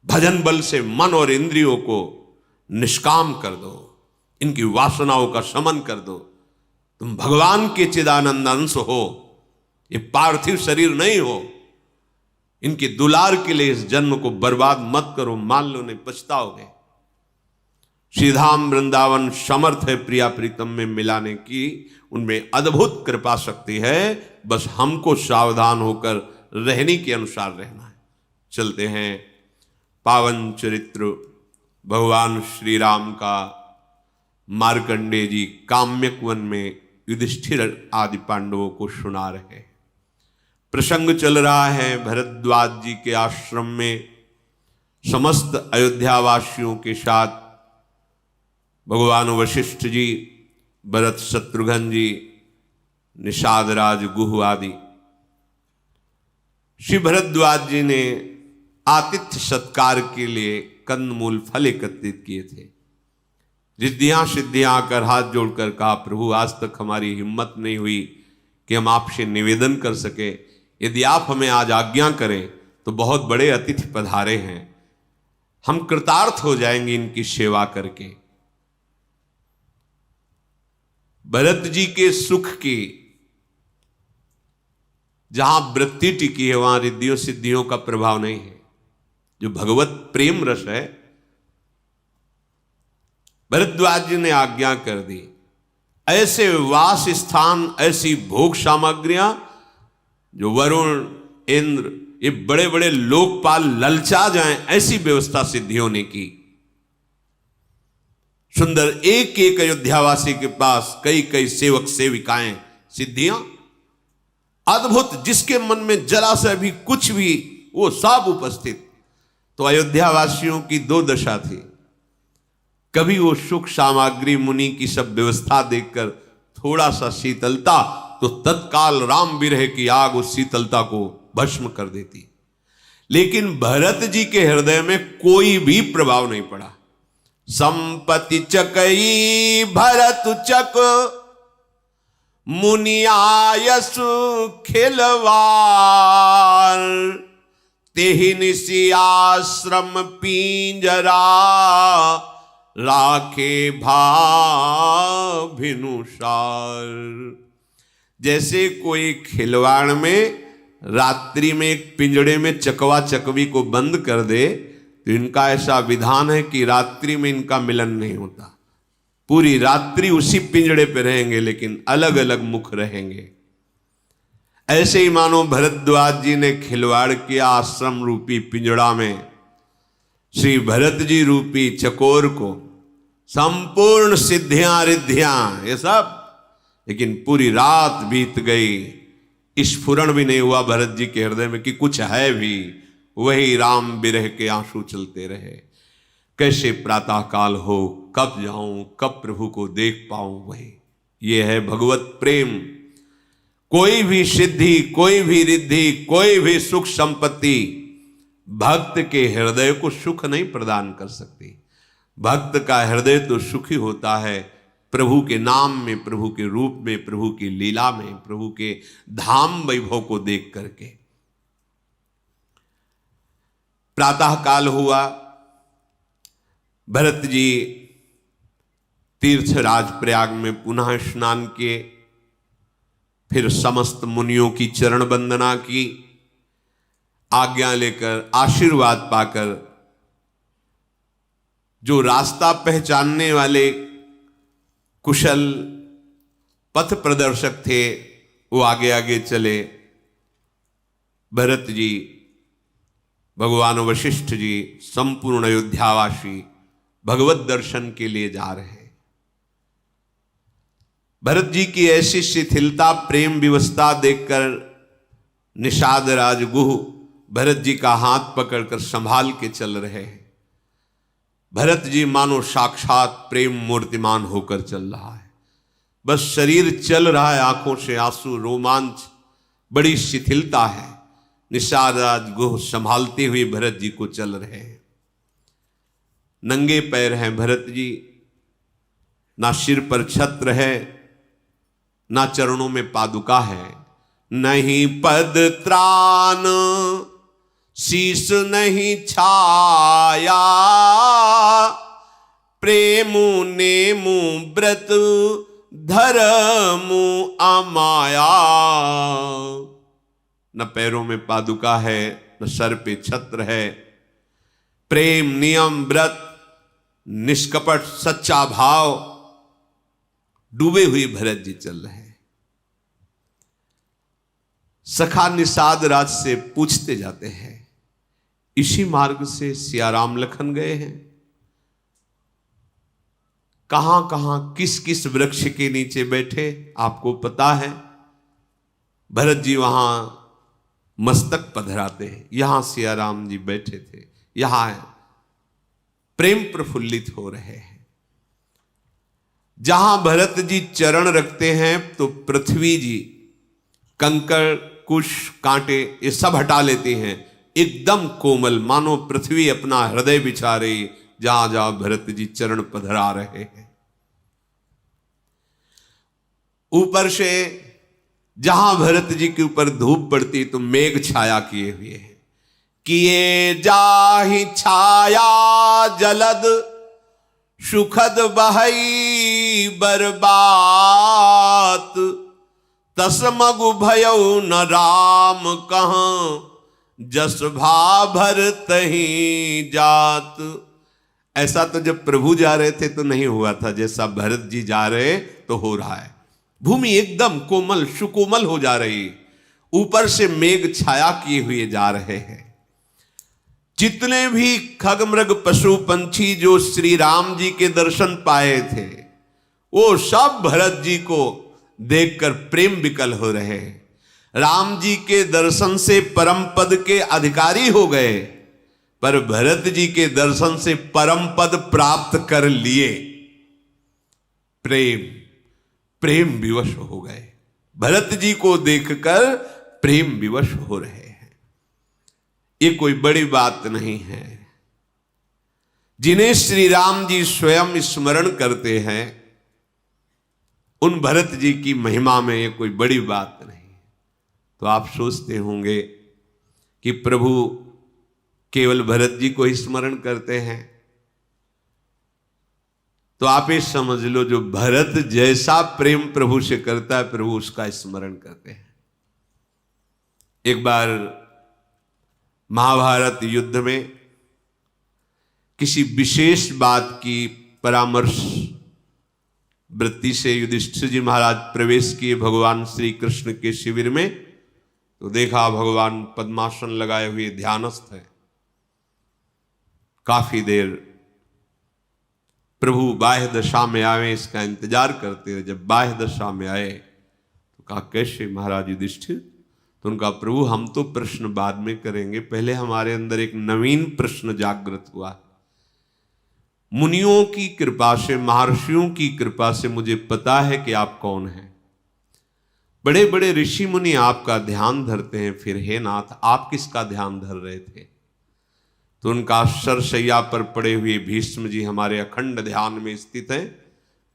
भजन बल से मन और इंद्रियों को निष्काम कर दो, इनकी वासनाओं का शमन कर दो। तुम भगवान के चिदानंद अंश हो, ये पार्थिव शरीर नहीं हो। इनके दुलार के लिए इस जन्म को बर्बाद मत करो, मान लो नहीं पछताओगे। श्रीधाम वृंदावन समर्थ है प्रिया प्रीतम में मिलाने की, उनमें अद्भुत कृपा शक्ति है। बस हमको सावधान होकर रहने के अनुसार रहना है। चलते हैं पावन चरित्र भगवान श्री राम का। मार्कंडेय जी काम्यक वन में युधिष्ठिर आदि पांडवों को सुना रहे हैं। प्रसंग चल रहा है भरद्वाज जी के आश्रम में समस्त अयोध्यावासियों के साथ भगवान वशिष्ठ जी, भरत शत्रुघ्न जी, निषाद राज गुह आदि। श्री भरद्वाज जी ने आतिथ्य सत्कार के लिए कंदमूल फल एकत्रित किए थे। रिद्धियां सिद्धियां आकर हाथ जोड़कर कहा, प्रभु आज तक हमारी हिम्मत नहीं हुई कि हम आपसे निवेदन कर सके, यदि आप हमें आज आज्ञा करें तो बहुत बड़े अतिथि पधारे हैं, हम कृतार्थ हो जाएंगे इनकी सेवा करके। भरत जी के सुख की जहां वृत्ति टिकी है वहां रिद्धियों सिद्धियों का प्रभाव नहीं है। जो भगवत प्रेम रस है, भरद्वाज जी ने आज्ञा कर दी, ऐसे वास स्थान, ऐसी भोग सामग्रियां जो वरुण इंद्र ये बड़े बड़े लोकपाल ललचा जाएं, ऐसी व्यवस्था सिद्धियों ने की। सुंदर एक एक अयोध्यावासी के पास कई कई सेवक सेविकाएं, सिद्धियां अद्भुत, जिसके मन में जरा सा भी कुछ भी वो सब उपस्थित। तो अयोध्यावासियों की दो दशा थी। कभी वो सुख सामग्री मुनि की सब व्यवस्था देखकर थोड़ा सा शीतलता तो तत्काल राम विरह की आग उस शीतलता को भस्म कर देती। लेकिन भरत जी के हृदय में कोई भी प्रभाव नहीं पड़ा। संपत्ति चकई भरत चक मुनियायस खिलवार, तेहि निसि आश्रम पिंजरा राखे भाभिनुसार। जैसे कोई खिलवाड़ में रात्रि में एक पिंजड़े में चकवा चकवी को बंद कर दे, तो इनका ऐसा विधान है कि रात्रि में इनका मिलन नहीं होता। पूरी रात्रि उसी पिंजड़े पे रहेंगे, लेकिन अलग अलग मुख रहेंगे। ऐसे ही मानो भरद्वाज जी ने खिलवाड़ किया आश्रम रूपी पिंजड़ा में श्री भरत जी रूपी चकोर को, संपूर्ण सिद्धियां रिद्धियां ये सब, लेकिन पूरी रात बीत गई, स्फुरण भी नहीं हुआ भरत जी के हृदय में कि कुछ है भी। वही राम विरह के आंसू चलते रहे। कैसे प्रातः काल हो, कब जाऊं, कब प्रभु को देख पाऊं, वही ये है भगवत प्रेम। कोई भी सिद्धि, कोई भी रिद्धि, कोई भी सुख संपत्ति भक्त के हृदय को सुख नहीं प्रदान कर सकती। भक्त का हृदय तो सुखी होता है प्रभु के नाम में, प्रभु के रूप में, प्रभु की लीला में, प्रभु के धाम वैभव को देख करके। प्रातः काल हुआ, भरत जी तीर्थराज प्रयाग में पुनः स्नान किए, फिर समस्त मुनियों की चरण वंदना की, आज्ञा लेकर आशीर्वाद पाकर जो रास्ता पहचानने वाले कुशल पथ प्रदर्शक थे वो आगे आगे चले। भरत जी, भगवान वशिष्ठ जी, संपूर्ण अयोध्यावासी भगवत दर्शन के लिए जा रहे हैं। भरत जी की ऐसी शिथिलता, प्रेम विवस्था देखकर निषाद राज गुह भरत जी का हाथ पकड़कर संभाल के चल रहे हैं। भरत जी मानो साक्षात प्रेम मूर्तिमान होकर चल रहा है। बस शरीर चल रहा है, आंखों से आंसू, रोमांच, बड़ी शिथिलता है। निषाद राज गुह संभालते हुए भरत जी को चल रहे हैं। नंगे पैर हैं भरत जी, ना सिर पर छत्र है, ना चरणों में पादुका है। नहीं पद त्राण शीश नहीं छाया, प्रेमु नेमु व्रत धर्मु अमाया। न पैरों में पादुका है, न सर पे छत्र है। प्रेम, नियम, व्रत, निष्कपट सच्चा भाव डूबे हुए भरत जी चल रहे हैं। सखा निषाद राज से पूछते जाते हैं, इसी मार्ग से सियाराम लखन गए हैं? कहां कहां किस किस वृक्ष के नीचे बैठे आपको पता है? भरत जी वहां मस्तक पधराते हैं, यहां सियाराम जी बैठे थे, यहां है। प्रेम प्रफुल्लित हो रहे हैं। जहां भरत जी चरण रखते हैं तो पृथ्वी जी कंकड़, कुश, कांटे ये सब हटा लेते हैं। एकदम कोमल, मानो पृथ्वी अपना हृदय बिछा रही जहां जहां भरत जी चरण पधरा रहे हैं। ऊपर से जहां भरत जी के ऊपर धूप पड़ती तो मेघ छाया किए हुए हैं। किए जाहि छाया जलद सुखद बहई बरबात, तसमगु भयउ न राम कहाँ, जस भा भर तहीं जात। ऐसा तो जब प्रभु जा रहे थे तो नहीं हुआ था, जैसा भरत जी जा रहे तो हो रहा है। भूमि एकदम कोमल सुकोमल हो जा रही, ऊपर से मेघ छाया किए हुए जा रहे हैं। जितने भी खगमृग पशु पंछी जो श्री राम जी के दर्शन पाए थे वो सब भरत जी को देखकर प्रेम विकल हो रहे हैं। राम जी के दर्शन से परम पद के अधिकारी हो गए, पर भरत जी के दर्शन से परम पद प्राप्त कर लिए। प्रेम, प्रेम विवश हो गए, भरत जी को देखकर प्रेम विवश हो रहे हैं। ये कोई बड़ी बात नहीं है। जिन्हें श्री राम जी स्वयं स्मरण करते हैं, उन भरत जी की महिमा में ये कोई बड़ी बात नहीं। तो आप सोचते होंगे कि प्रभु केवल भरत जी को ही स्मरण करते हैं, तो आप ये समझ लो, जो भरत जैसा प्रेम प्रभु से करता है, प्रभु उसका स्मरण करते हैं। एक बार महाभारत युद्ध में किसी विशेष बात की परामर्श वृत्ति से युधिष्ठिर जी महाराज प्रवेश किए भगवान श्री कृष्ण के शिविर में। तो देखा भगवान पद्मासन लगाए हुए ध्यानस्थ है। काफी देर प्रभु बाह्य दशा में आए, इसका इंतजार करते रहे। जब बाह्य दशा में आए तो कहा, कैसे महाराज युधिष्ठिर? तो उनका, प्रभु हम तो प्रश्न बाद में करेंगे, पहले हमारे अंदर एक नवीन प्रश्न जागृत हुआ। मुनियों की कृपा से, महर्षियों की कृपा से मुझे पता है कि आप कौन हैं। बड़े बड़े ऋषि मुनि आपका ध्यान धरते हैं, फिर हे नाथ आप किसका ध्यान धर रहे थे? तो उनका सरशैया पर पड़े हुए भीष्म जी हमारे अखंड ध्यान में स्थित हैं,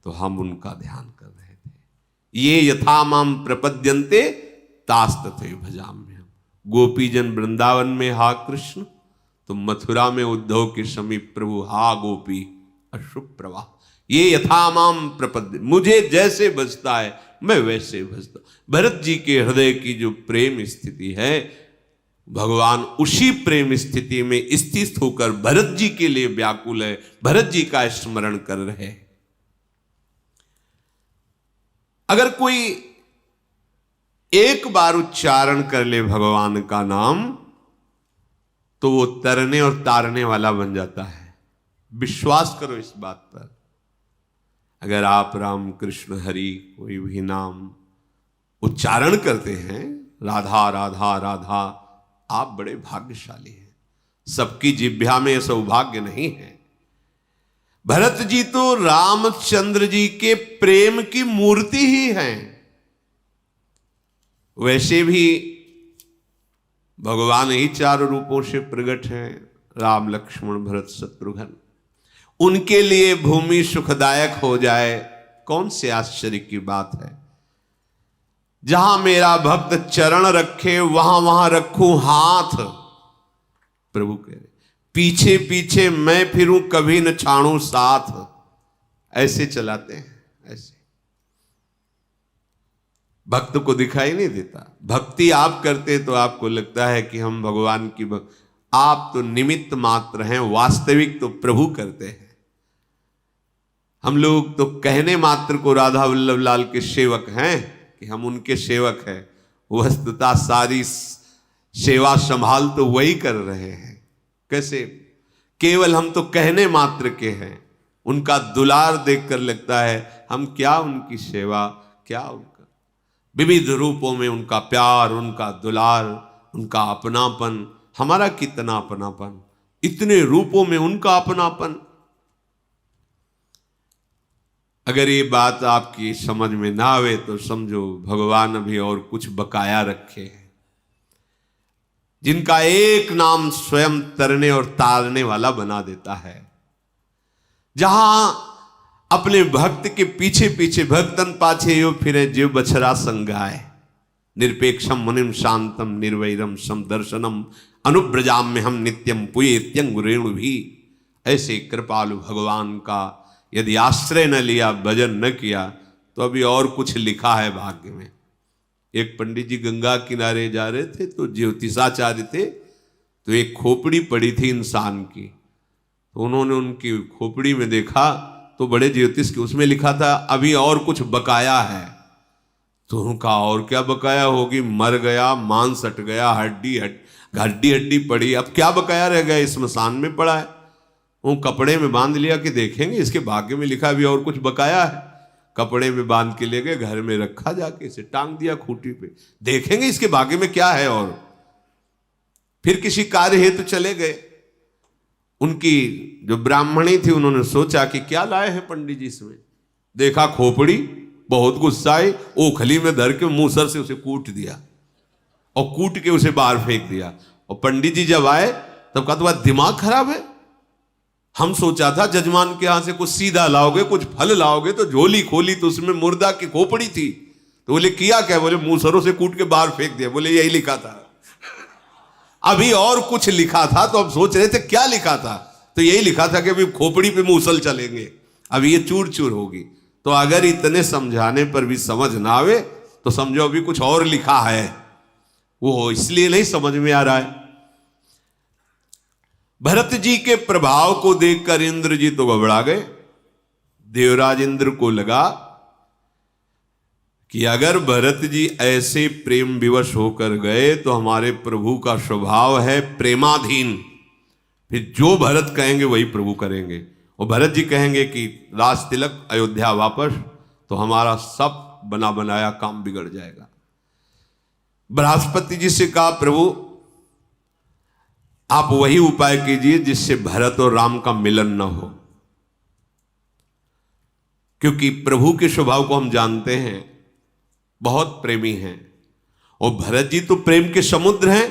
तो हम उनका ध्यान कर रहे थे। ये यथा माम प्रपद्यन्ते तास्तथैव भजाम्यहम्। गोपीजन वृंदावन में हा कृष्ण, तो मथुरा में उद्धव के समीप प्रभु हा गोपी अश्रु प्रवाह। ये यथा माम प्रपद्य, मुझे जैसे भजता है मैं वैसे भजता। भरत जी के हृदय की जो प्रेम स्थिति है, भगवान उसी प्रेम स्थिति में स्थित होकर भरत जी के लिए व्याकुल है, भरत जी का स्मरण कर रहे हैं। अगर कोई एक बार उच्चारण कर ले भगवान का नाम, तो वो तरने और तारने वाला बन जाता है। विश्वास करो इस बात पर। अगर आप राम कृष्ण हरि कोई भी नाम उच्चारण करते हैं, राधा राधा राधा, आप बड़े भाग्यशाली हैं। सबकी जिह्वा में सौभाग्य नहीं है। भरत जी तो रामचंद्र जी के प्रेम की मूर्ति ही हैं। वैसे भी भगवान ही चार रूपों से प्रकट हैं, राम लक्ष्मण भरत शत्रुघ्न। उनके लिए भूमि सुखदायक हो जाए, कौन से आश्चर्य की बात है। जहां मेरा भक्त चरण रखे वहां वहां रखूं हाथ, प्रभु कह रहे। पीछे पीछे मैं फिरूं कभी न छाड़ूं साथ। ऐसे चलाते हैं, ऐसे भक्त को दिखाई नहीं देता। भक्ति आप करते तो आपको लगता है कि हम भगवान की आप तो निमित्त मात्र हैं, वास्तविक तो प्रभु करते हैं। हम लोग तो कहने मात्र को राधा वल्लभ लाल के सेवक हैं कि हम उनके सेवक हैं, वस्तुतः सारी सेवा संभाल तो वही कर रहे हैं। कैसे? केवल हम तो कहने मात्र के हैं। उनका दुलार देखकर लगता है हम क्या उनकी सेवा, क्या उनका विविध रूपों में उनका प्यार, उनका दुलार, उनका अपनापन। हमारा कितना अपनापन, इतने रूपों में उनका अपनापन। अगर ये बात आपकी समझ में ना आवे तो समझो भगवान अभी और कुछ बकाया रखे हैं, जिनका एक नाम स्वयं तरने और तारने वाला बना देता है। जहां अपने भक्त के पीछे पीछे भक्तन पाछे यो फिरे जीव बछरा संगाए, निरपेक्षम मुनिम शांतम निर्वैरम समदर्शनम अनुब्रजाम में हम नित्यम पुयेत्यंग रेणु भी। ऐसे कृपालु भगवान का यदि आश्रय न लिया, भजन न किया, तो अभी और कुछ लिखा है भाग्य में। एक पंडित जी गंगा किनारे जा रहे थे, तो ज्योतिषाचार्य थे, तो एक खोपड़ी पड़ी थी इंसान की। तो उन्होंने उनकी खोपड़ी में देखा तो बड़े ज्योतिष के उसमें लिखा था अभी और कुछ बकाया है। तो उनका और क्या बकाया होगी, मर गया, मांस हट गया, हड्डी पड़ी, अब क्या बकाया रह गया, स्मशान में पड़ा है। वो कपड़े में बांध लिया कि देखेंगे इसके भाग्य में लिखा अभी और कुछ बकाया है। कपड़े में बांध के ले गए, घर में रखा, जाके इसे टांग दिया खूंटी पे, देखेंगे इसके भाग्य में क्या है। और फिर किसी कार्य हेतु चले गए। उनकी जो ब्राह्मणी थी उन्होंने सोचा कि क्या लाए हैं पंडित जी इसमें। देखा खोपड़ी, बहुत गुस्सा आई, ओखली में धर के मूसर से उसे कूट दिया और कूट के उसे बाहर फेंक दिया। और पंडित जी जब आए तब कहा तुम्हारा दिमाग खराब है, हम सोचा था जजमान के यहां से कुछ सीधा लाओगे, कुछ फल लाओगे, तो झोली खोली तो उसमें मुर्दा की खोपड़ी थी। तो बोले किया क्या? बोले मूसरों से कूट के बाहर फेंक दिया। बोले यही लिखा था। अभी और कुछ लिखा था तो अब सोच रहे थे क्या लिखा था, तो यही लिखा था कि अभी खोपड़ी पे मूसल चलेंगे, अभी ये चूर चूर होगी। तो अगर इतने समझाने पर भी समझ ना आवे तो समझो अभी कुछ और लिखा है, वो इसलिए नहीं समझ में आ रहा है। भरत जी के प्रभाव को देखकर इंद्र जी तो घबरा गए। देवराज इंद्र को लगा कि अगर भरत जी ऐसे प्रेम विवश होकर गए तो हमारे प्रभु का स्वभाव है प्रेमाधीन, फिर जो भरत कहेंगे वही प्रभु करेंगे। और भरत जी कहेंगे कि राज तिलक अयोध्या वापस, तो हमारा सब बना बनाया काम बिगड़ जाएगा। बृहस्पति जी से कहा प्रभु आप वही उपाय कीजिए जिससे भरत और राम का मिलन न हो, क्योंकि प्रभु के स्वभाव को हम जानते हैं, बहुत प्रेमी हैं। और भरत जी तो प्रेम के समुद्र हैं,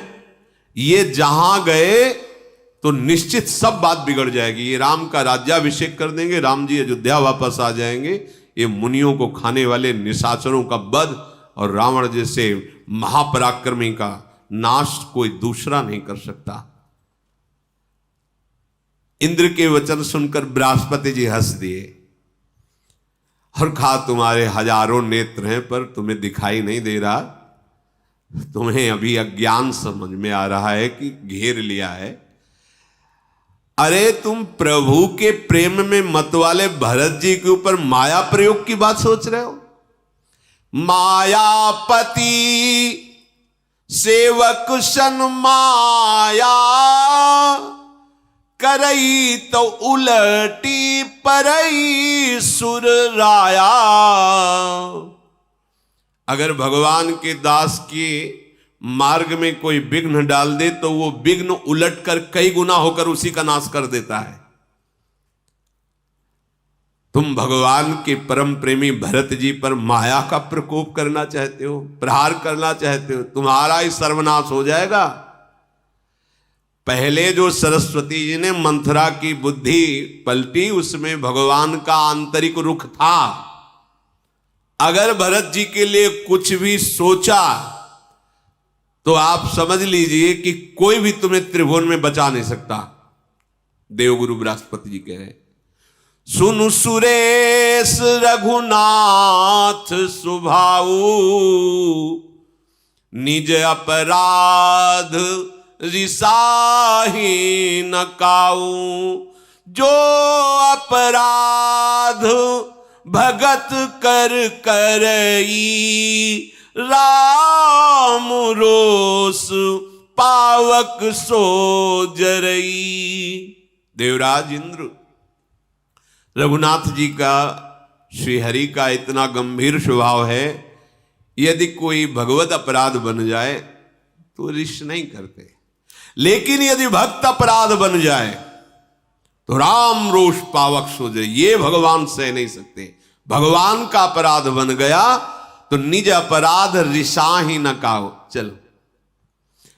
ये जहां गए तो निश्चित सब बात बिगड़ जाएगी। ये राम का राज्याभिषेक कर देंगे, राम जी अयोध्या वापस आ जाएंगे, ये मुनियों को खाने वाले निशाचरों का वध और रावण जैसे महापराक्रमी का नाश कोई दूसरा नहीं कर सकता। इंद्र के वचन सुनकर बृहस्पति जी हंस दिए और कहा तुम्हारे हजारों नेत्र हैं पर तुम्हें दिखाई नहीं दे रहा, तुम्हें अभी अज्ञान समझ में आ रहा है कि घेर लिया है। अरे तुम प्रभु के प्रेम में मत वाले भरत जी के ऊपर माया प्रयोग की बात सोच रहे हो। मायापति सेवक सन माया करई तो उलटी परई सुर राया। अगर भगवान के दास के मार्ग में कोई विघ्न डाल दे तो वो विघ्न उलट कर कई गुना होकर उसी का नाश कर देता है। तुम भगवान के परम प्रेमी भरत जी पर माया का प्रकोप करना चाहते हो, प्रहार करना चाहते हो, तुम्हारा ही सर्वनाश हो जाएगा। पहले जो सरस्वती जी ने मंथरा की बुद्धि पलटी उसमें भगवान का आंतरिक रुख था। अगर भरत जी के लिए कुछ भी सोचा तो आप समझ लीजिए कि कोई भी तुम्हें त्रिभुवन में बचा नहीं सकता। देवगुरु बृहस्पति जी कह रहे सुनु सुरेश रघुनाथ सुभाऊ निज अपराध रिसाही न काऊ। जो अपराध भगत कर करई राम रोस पावक सो जरई। देवराज इंद्र रघुनाथ जी का श्रीहरि का इतना गंभीर स्वभाव है, यदि कोई भगवत अपराध बन जाए तो रिश नहीं करते, लेकिन यदि भक्त अपराध बन जाए तो राम रोष पावक सो जाए, ये भगवान सह नहीं सकते। भगवान का अपराध बन गया तो निज अपराध रिसा ही न काओ। चलो,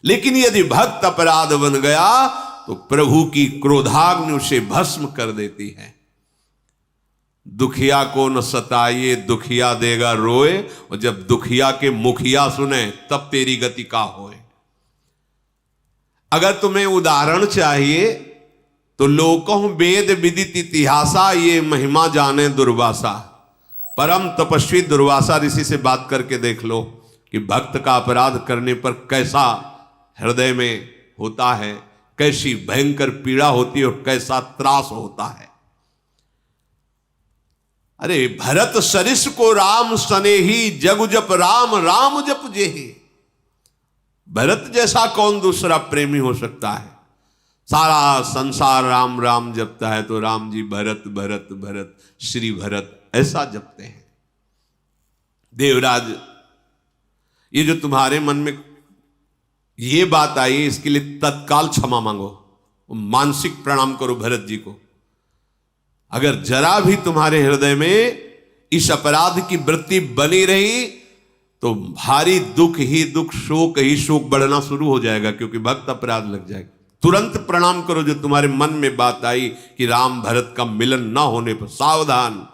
लेकिन यदि भक्त अपराध बन गया तो प्रभु की क्रोधाग्नि उसे भस्म कर देती है। दुखिया को न सताइए दुखिया देगा रोए, और जब दुखिया के मुखिया सुने तब तेरी गति का होए। अगर तुम्हें उदाहरण चाहिए तो लोकों वेद विदित इतिहासा ये महिमा जाने दुर्वासा। परम तपस्वी दुर्वासा ऋषि से बात करके देख लो कि भक्त का अपराध करने पर कैसा हृदय में होता है, कैसी भयंकर पीड़ा होती है और कैसा त्रास होता है। अरे भरत सरिस को राम सनेही जग जप राम राम जप जेहि। भरत जैसा कौन दूसरा प्रेमी हो सकता है। सारा संसार राम राम जपता है तो राम जी भरत भरत भरत श्री भरत ऐसा जपते हैं। देवराज, ये जो तुम्हारे मन में ये बात आई इसके लिए तत्काल क्षमा मांगो, मानसिक प्रणाम करो भरत जी को। अगर जरा भी तुम्हारे हृदय में इस अपराध की वृत्ति बनी रही तो भारी दुख ही दुख, शोक ही शोक बढ़ना शुरू हो जाएगा, क्योंकि भक्त अपराध लग जाएगा। तुरंत प्रणाम करो जो तुम्हारे मन में बात आई कि राम भरत का मिलन ना होने पर सावधान।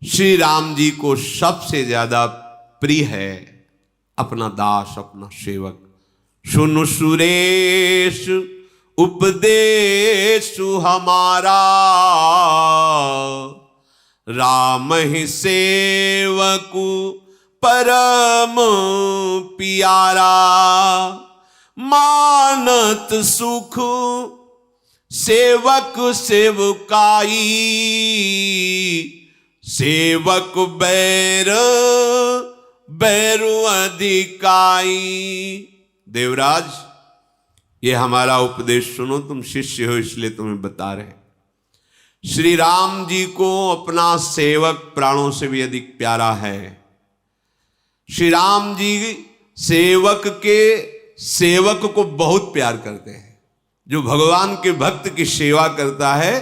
श्री राम जी को सबसे ज्यादा प्रिय है अपना दास, अपना सेवक। सुनु सुरेश उपदेश हमारा, राम ही सेवकु परम प्यारा। मानत सुख सेवक सेवकाई, सेवक बैर बैरु अधिकाई। देवराज, ये हमारा उपदेश सुनो, तुम शिष्य हो इसलिए तुम्हें बता रहे। श्री राम जी को अपना सेवक प्राणों से भी अधिक प्यारा है। श्री राम जी सेवक के सेवक को बहुत प्यार करते हैं। जो भगवान के भक्त की सेवा करता है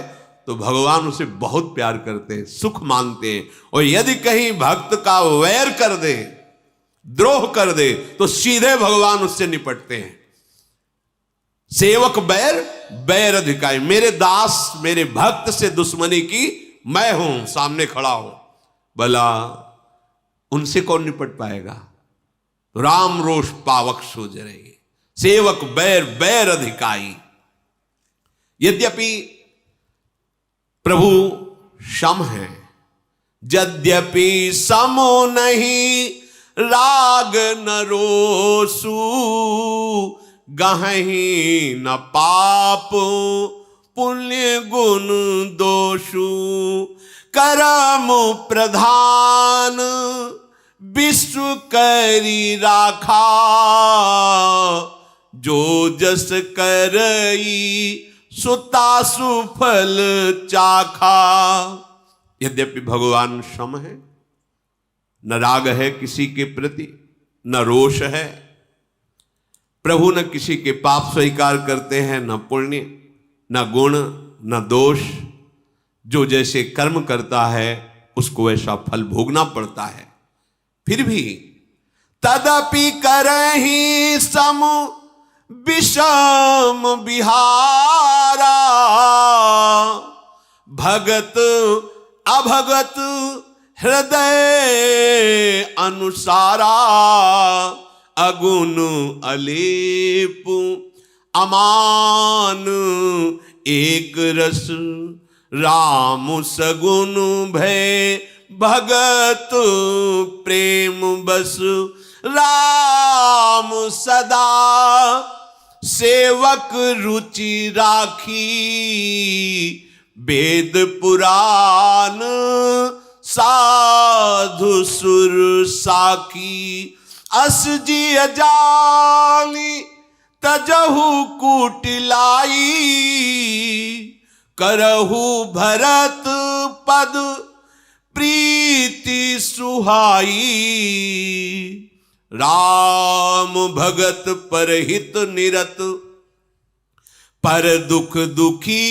तो भगवान उसे बहुत प्यार करते हैं, सुख मानते हैं। और यदि कहीं भक्त का वैर कर दे, द्रोह कर दे, तो सीधे भगवान उससे निपटते हैं। सेवक बैर बैर अधिकारी। मेरे दास मेरे भक्त से दुश्मनी की मैं हूं, सामने खड़ा हूं, भला उनसे कौन निपट पाएगा। राम रोष पावक सोज रही, सेवक बैर बैर अधिकारी। यद्यपि प्रभु सम है, यद्यपि समो नहीं राग न रोसु, गहही न पाप पुण्य गुण दोषु। करम प्रधान विश्व करी राखा, जो जस करई सुता सुफल चाखा। यद्यपि भगवान सम है, न राग है किसी के प्रति, न रोष है। प्रभु न किसी के पाप स्वीकार करते हैं, न पुण्य, न गुण, न दोष। जो जैसे कर्म करता है उसको वैसा फल भोगना पड़ता है। फिर भी तदपि करहि सम विषम विहारा, भगत अभगत हृदय अनुसारा। अगुण अलेप अमान एक रस, राम सगुण भय भगत प्रेम बस। राम सदा सेवक रुचि राखी, वेद पुराण साधु सुर साखी। अस जी अजानी तजहु कुटिलाई, करहु भरत पद प्रीति सुहाई। राम भगत परहित निरत, पर दुख दुखी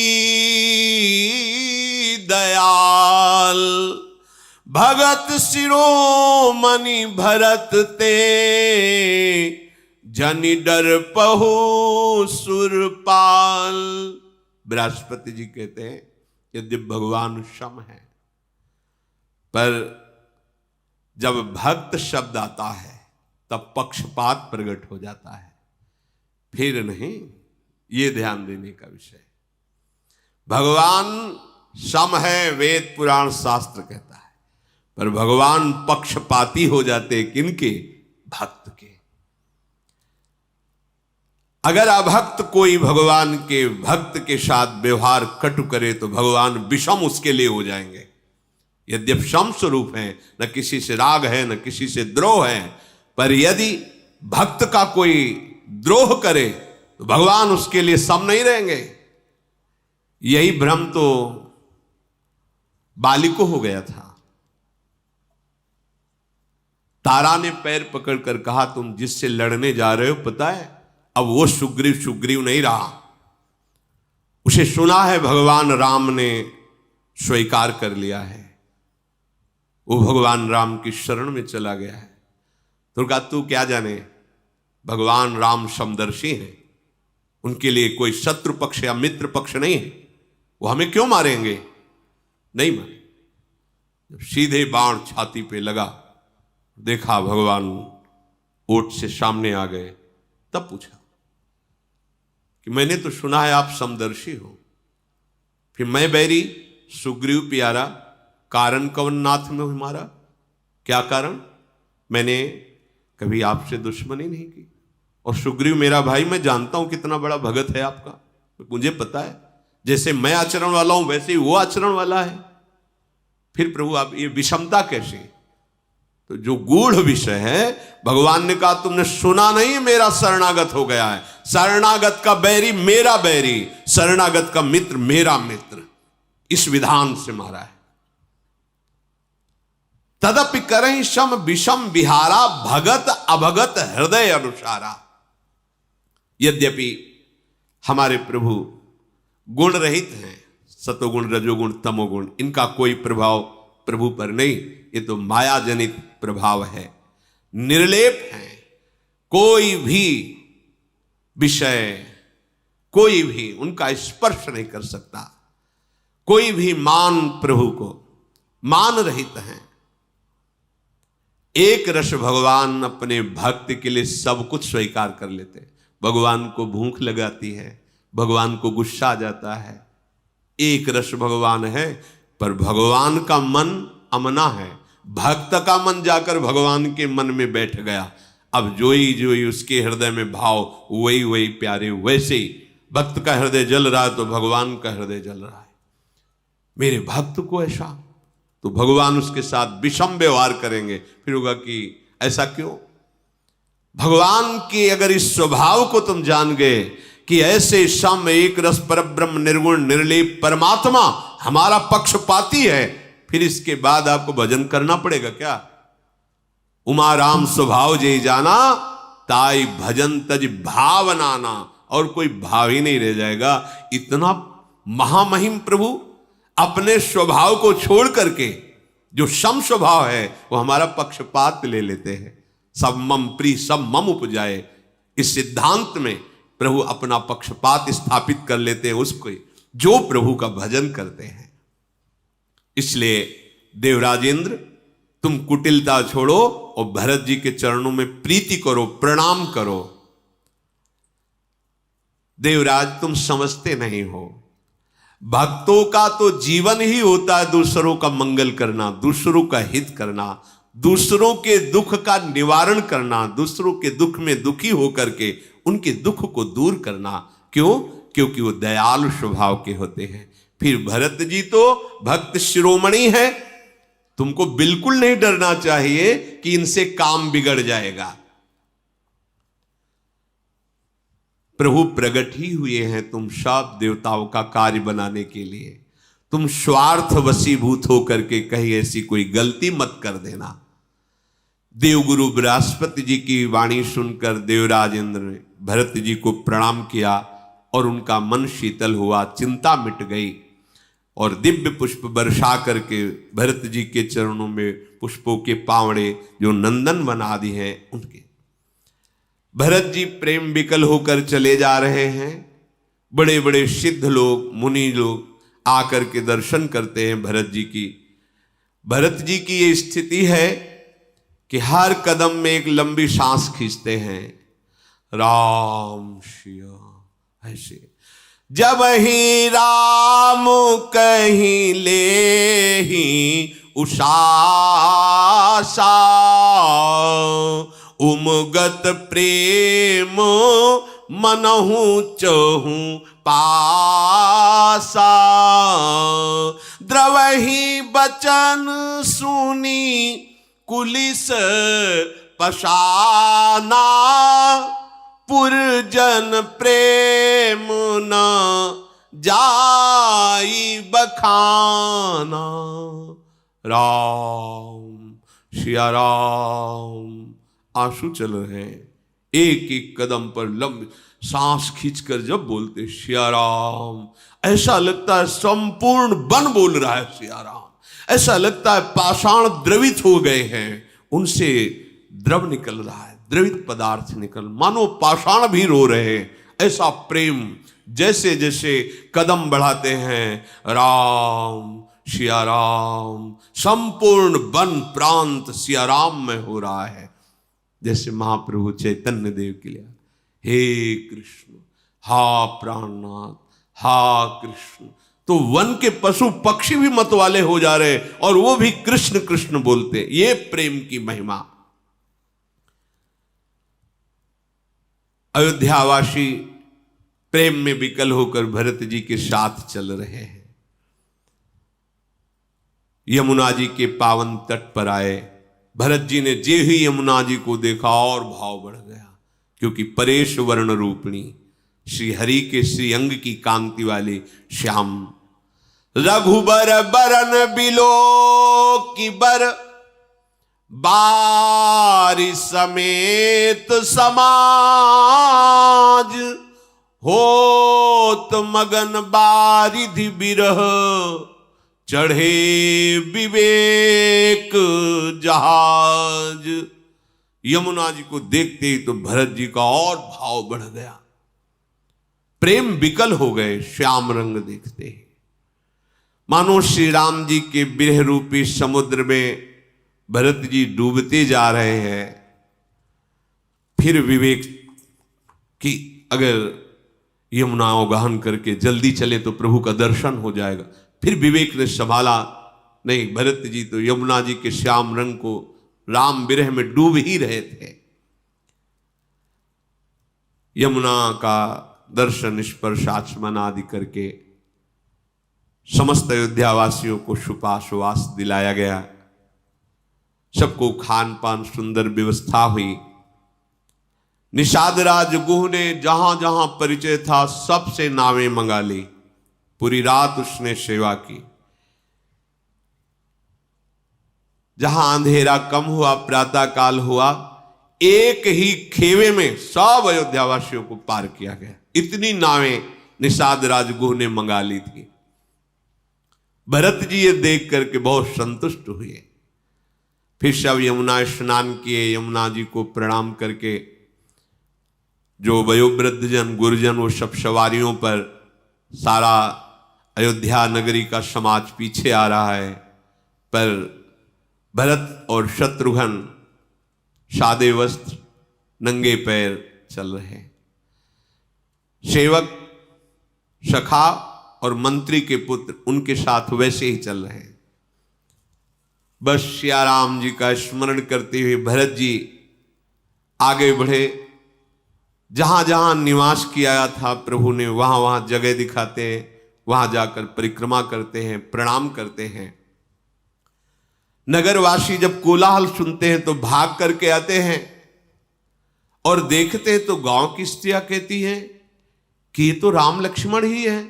दयाल। भगत शिरोमणि भरत ते, जनि डर पहु सुरपाल। बृहस्पति जी कहते हैं यदि भगवान सम है, पर जब भक्त शब्द आता है तब पक्षपात प्रकट हो जाता है। फिर नहीं, ये ध्यान देने का विषय। भगवान सम है, वेद पुराण शास्त्र कहता है, पर भगवान पक्षपाती हो जाते किनके? भक्त के। अगर अभक्त कोई भगवान के भक्त के साथ व्यवहार कटु करे तो भगवान विषम उसके लिए हो जाएंगे। यद्यपि सम स्वरूप है, न किसी से राग है न किसी से द्रोह है, पर यदि भक्त का कोई द्रोह करे तो भगवान उसके लिए सम नहीं रहेंगे। यही भ्रम तो बाली को हो गया था। तारा ने पैर पकड़कर कहा, तुम जिससे लड़ने जा रहे हो पता है, अब वो सुग्रीव नहीं रहा। उसे सुना है भगवान राम ने स्वीकार कर लिया है। वो भगवान राम की शरण में चला गया है। तो कहा तू क्या जाने, भगवान राम समदर्शी हैं, उनके लिए कोई शत्रु पक्ष या मित्र पक्ष नहीं है, वो हमें क्यों मारेंगे? नहीं मारे। जब सीधे बाण छाती पे लगा, देखा भगवान ओट से सामने आ गए, तब पूछा कि मैंने तो सुना है आप समदर्शी हो, फिर मैं बैरी सुग्रीव प्यारा कारण कवन नाथ में हमारा? क्या कारण? मैंने कभी आपसे दुश्मनी नहीं की, और सुग्रीव मेरा भाई, मैं जानता हूं कितना बड़ा भगत है आपका, मुझे पता है जैसे मैं आचरण वाला हूं वैसे ही वो आचरण वाला है। फिर प्रभु आप ये विषमता कैसे? तो जो गूढ़ विषय है, भगवान ने कहा तुमने सुना नहीं, मेरा शरणागत हो गया है। शरणागत का बैरी मेरा बैरी, शरणागत का मित्र मेरा मित्र, इस विधान से मारा है। तदपि करहि सम विषम विहारा, भगत अभगत हृदय अनुसारा। यद्यपि हमारे प्रभु गुण रहित हैं, सतोगुण रजोगुण तमोगुण, इनका कोई प्रभाव प्रभु पर नहीं, ये तो माया जनित प्रभाव है। निर्लेप हैं, कोई भी विषय, कोई भी उनका स्पर्श नहीं कर सकता, कोई भी मान प्रभु को मान रहित हैं। एक रस भगवान अपने भक्त के लिए सब कुछ स्वीकार कर लेते हैं। भगवान को भूख लगाती है, भगवान को गुस्सा आ जाता है, एक रस भगवान है, पर भगवान का मन अमना है। भक्त का मन जाकर भगवान के मन में बैठ गया। अब जोई उसके हृदय में भाव, वही वही प्यारे, वैसे ही भक्त का हृदय जल रहा है तो भगवान का हृदय जल रहा है। मेरे भक्त को ऐसा, तो भगवान उसके साथ विषम व्यवहार करेंगे। फिर होगा कि ऐसा क्यों? भगवान के अगर इस स्वभाव को तुम जान गए कि ऐसे सम एक रस परब्रह्म निर्गुण निर्लेप परमात्मा हमारा पक्षपाती है, फिर इसके बाद आपको भजन करना पड़ेगा क्या? उमा राम स्वभाव जय जाना, ताई भजन तज भावनाना, और कोई भाव ही नहीं रह जाएगा। इतना महामहिम प्रभु अपने स्वभाव को छोड़ करके जो सम स्वभाव है वो हमारा पक्षपात ले लेते हैं। सब मम प्रिय सब मम उपजाए, इस सिद्धांत में प्रभु अपना पक्षपात स्थापित कर लेते हैं उसको जो प्रभु का भजन करते हैं। इसलिए देवराजेंद्र तुम कुटिलता छोड़ो और भरत जी के चरणों में प्रीति करो, प्रणाम करो। देवराज तुम समझते नहीं हो, भक्तों का तो जीवन ही होता है दूसरों का मंगल करना, दूसरों का हित करना, दूसरों के दुख का निवारण करना, दूसरों के दुख में दुखी होकर के उनके दुख को दूर करना। क्यों? क्योंकि वो दयालु स्वभाव के होते हैं। फिर भरत जी तो भक्त शिरोमणि है, तुमको बिल्कुल नहीं डरना चाहिए कि इनसे काम बिगड़ जाएगा। प्रभु प्रकट ही हुए हैं तुम सब देवताओं का कार्य बनाने के लिए। तुम स्वार्थ वशीभूत होकर के कहीं ऐसी कोई गलती मत कर देना। देवगुरु बृहस्पति जी की वाणी सुनकर देवराजेंद्र ने भरत जी को प्रणाम किया और उनका मन शीतल हुआ, चिंता मिट गई और दिव्य पुष्प बरसा करके भरत जी के चरणों में पुष्पों के पावड़े जो नंदन बना दी हैं उनके भरत जी प्रेम विकल होकर चले जा रहे हैं। बड़े बड़े सिद्ध लोग, मुनि लोग आकर के दर्शन करते हैं भरत जी की। भरत जी की ये स्थिति है कि हर कदम में एक लंबी सांस खींचते हैं, राम शिया ऐसे। जब ही राम कहीं ले ही उषासा, उमगत प्रेम मनहु चहु पासा। द्रवहि बचन सुनी कुलिस पशाना, पुरजन प्रेम न जाई बखाना। राम सिया राम। आंसू चल रहे हैं, एक एक कदम पर लंबी सांस खींचकर जब बोलते सिया राम, ऐसा लगता है संपूर्ण वन बोल रहा है सिया राम। ऐसा लगता है पाषाण द्रवित हो गए हैं, उनसे द्रव निकल रहा है, द्रवित पदार्थ निकल, मानो पाषाण भी रो रहे हैं। ऐसा प्रेम जैसे जैसे कदम बढ़ाते हैं, राम सिया राम, संपूर्ण वन प्रांत सिया राम में हो रहा है। जैसे महाप्रभु चैतन्य देव के लिए, हे कृष्ण, हा प्राणनाथ, हा कृष्ण, तो वन के पशु पक्षी भी मतवाले हो जा रहे और वो भी कृष्ण कृष्ण बोलते। ये प्रेम की महिमा। अयोध्यावासी प्रेम में विकल होकर भरत जी के साथ चल रहे हैं। यमुना जी के पावन तट पर आए। भरत जी ने जे ही यमुना जी को देखा और भाव बढ़ गया, क्योंकि परेश वर्ण रूपिणी श्री हरि के श्री अंग की कांति वाले श्याम, रघुबर बरन बिलो की बर, बारी समेत समाज, होत मगन बारिधि बिरह, चढ़े विवेक जहाज। यमुना जी को देखते ही तो भरत जी का और भाव बढ़ गया, प्रेम विकल हो गए श्याम रंग देखते ही। मानो श्री राम जी के विरह रूपी समुद्र में भरत जी डूबते जा रहे हैं। फिर विवेक की अगर यमुना अवगाहन करके जल्दी चले तो प्रभु का दर्शन हो जाएगा। फिर विवेक ने संभाला, नहीं, भरत जी तो यमुना जी के श्याम रंग को राम विरह में डूब ही रहे थे। यमुना का दर्शन स्पर्श आचमन आदि करके समस्त अयोध्यावासियों को सुपाश्वास दिलाया गया। सबको खान पान सुंदर व्यवस्था हुई। निषाद राज गुह ने जहां जहां परिचय था सबसे नावें मंगा ली। पूरी रात उसने सेवा की। जहां अंधेरा कम हुआ, प्रातः काल हुआ, एक ही खेवे में सब अयोध्यावासियों को पार किया गया। इतनी नावें निषाद राजगुह ने मंगा ली थी। भरत जी ये देख करके बहुत संतुष्ट हुए। फिर सब यमुना स्नान किए। यमुना जी को प्रणाम करके जो वयोवृद्ध जन गुरुजन वो सब सवारियों पर, सारा अयोध्या नगरी का समाज पीछे आ रहा है, पर भरत और शत्रुघ्न सादे वस्त्र नंगे पैर चल रहे हैं। सेवक सखा और मंत्री के पुत्र उनके साथ वैसे ही चल रहे हैं। बस सिया राम जी का स्मरण करते हुए भरत जी आगे बढ़े। जहां जहां निवास किया था प्रभु ने, वहां वहां जगह दिखाते हैं, वहां जाकर परिक्रमा करते हैं, प्रणाम करते हैं। नगरवासी जब कोलाहल सुनते हैं तो भाग करके आते हैं और देखते हैं तो गांव की स्त्रियां कहती हैं कि ये तो राम लक्ष्मण ही है,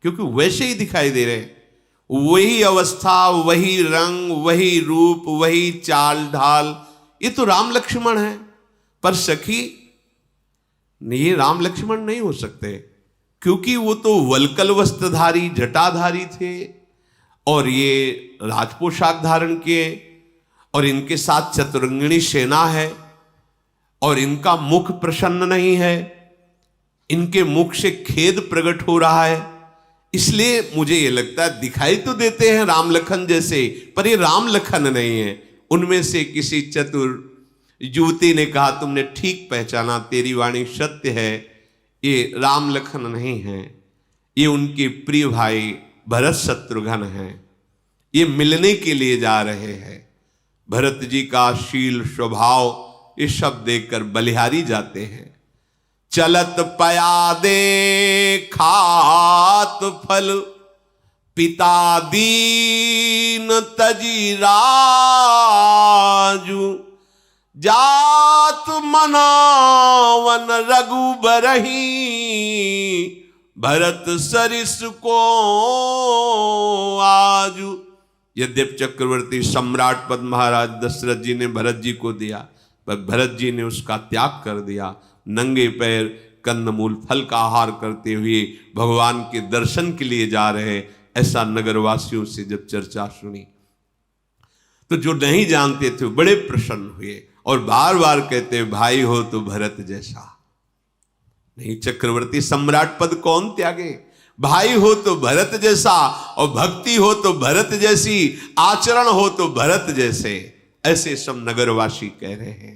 क्योंकि वैसे ही दिखाई दे रहे हैं। वही अवस्था, वही रंग, वही रूप, वही चाल ढाल, ये तो राम लक्ष्मण है। पर सखी, ये राम लक्ष्मण नहीं हो सकते, क्योंकि वो तो वलकल वस्त्रधारी जटाधारी थे और ये राजपोशाक धारण किए और इनके साथ चतुरंगिणी सेना है और इनका मुख प्रसन्न नहीं है, इनके मुख से खेद प्रकट हो रहा है। इसलिए मुझे ये लगता है दिखाई तो देते हैं राम लखन जैसे, पर ये राम लखन नहीं है। उनमें से किसी चतुर युवती ने कहा, तुमने ठीक पहचाना, तेरी वाणी सत्य है, ये राम लखन नहीं है, ये उनके प्रिय भाई भरत शत्रुघ्न हैं, ये मिलने के लिए जा रहे हैं। भरत जी का शील स्वभाव ये सब देखकर बलिहारी जाते हैं। चलत पया दे खात फल, पिता दीन तजी राजू, जात मनावन रघुबरही, भरत सरिस को आजू। यद्यप चक्रवर्ती सम्राट पद महाराज दशरथ जी ने भरत जी को दिया, पर भरत जी ने उसका त्याग कर दिया। नंगे पैर कंदमूल फल का आहार करते हुए भगवान के दर्शन के लिए जा रहे। ऐसा नगरवासियों से जब चर्चा सुनी तो जो नहीं जानते थे बड़े प्रसन्न हुए और बार बार कहते भाई हो तो भरत जैसा। नहीं, चक्रवर्ती सम्राट पद कौन त्यागे? भाई हो तो भरत जैसा, और भक्ति हो तो भरत जैसी, आचरण हो तो भरत जैसे, ऐसे सब नगरवासी कह रहे हैं।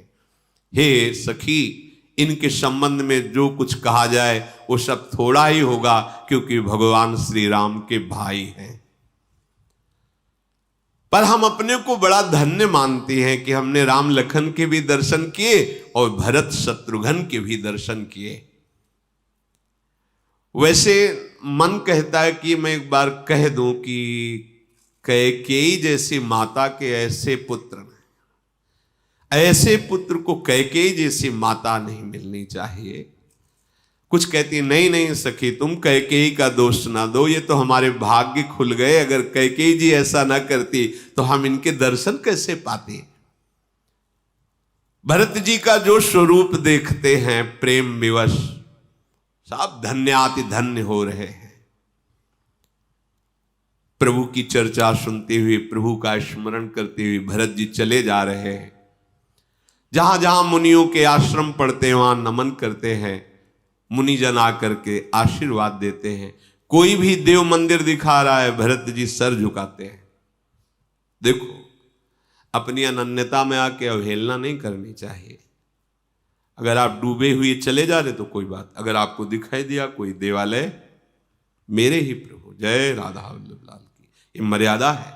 हे सखी, इनके संबंध में जो कुछ कहा जाए वो सब थोड़ा ही होगा, क्योंकि भगवान श्री राम के भाई हैं। पर हम अपने को बड़ा धन्य मानते हैं कि हमने राम लखन के भी दर्शन किए और भरत शत्रुघ्न के भी दर्शन किए। वैसे मन कहता है कि मैं एक बार कह दूं कि कैकेयी जैसी माता के ऐसे पुत्र, ऐसे पुत्र को कैकेयी जैसी माता नहीं मिलनी चाहिए। कुछ कहती नहीं नहीं सखी, तुम कैकेयी का दोष ना दो, ये तो हमारे भाग्य खुल गए। अगर कैकेयी जी ऐसा ना करती तो हम इनके दर्शन कैसे पाते। भरत जी का जो स्वरूप देखते हैं प्रेम विवश, सब धन्याति धन्य हो रहे हैं। प्रभु की चर्चा सुनते हुए, प्रभु का स्मरण करते हुए भरत जी चले जा रहे हैं। जहां जहां मुनियों के आश्रम पड़ते हैं वहां नमन करते हैं। मुनिजन आकर के आशीर्वाद देते हैं। कोई भी देव मंदिर दिखा रहा है, भरत जी सर झुकाते हैं। देखो, अपनी अनन्यता में आके अवहेलना नहीं करनी चाहिए। अगर आप डूबे हुए चले जा रहे तो कोई बात, अगर आपको दिखाई दिया कोई देवालय, मेरे ही प्रभु जय राधा वल्लभ लाल की, ये मर्यादा है।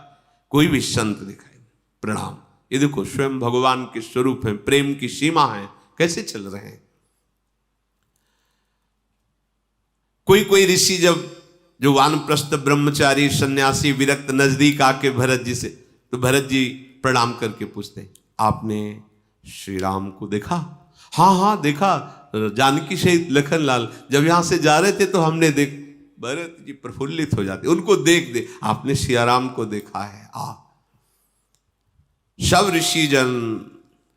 कोई भी संत दिखाई, प्रणाम। ये देखो, स्वयं भगवान के स्वरूप है, प्रेम की सीमा है, कैसे चल रहे हैं। कोई कोई ऋषि जब जो वानप्रस्थ ब्रह्मचारी सन्यासी विरक्त नजदीक आके भरत जी से, तो भरत जी प्रणाम करके पूछते, आपने श्री राम को देखा? हाँ हाँ देखा, जानकी सहित लखन लाल जब यहां से जा रहे थे तो हमने देख। भरत जी प्रफुल्लित हो जाते, उनको देख दे, आपने सियाराम को देखा है। सब ऋषि जन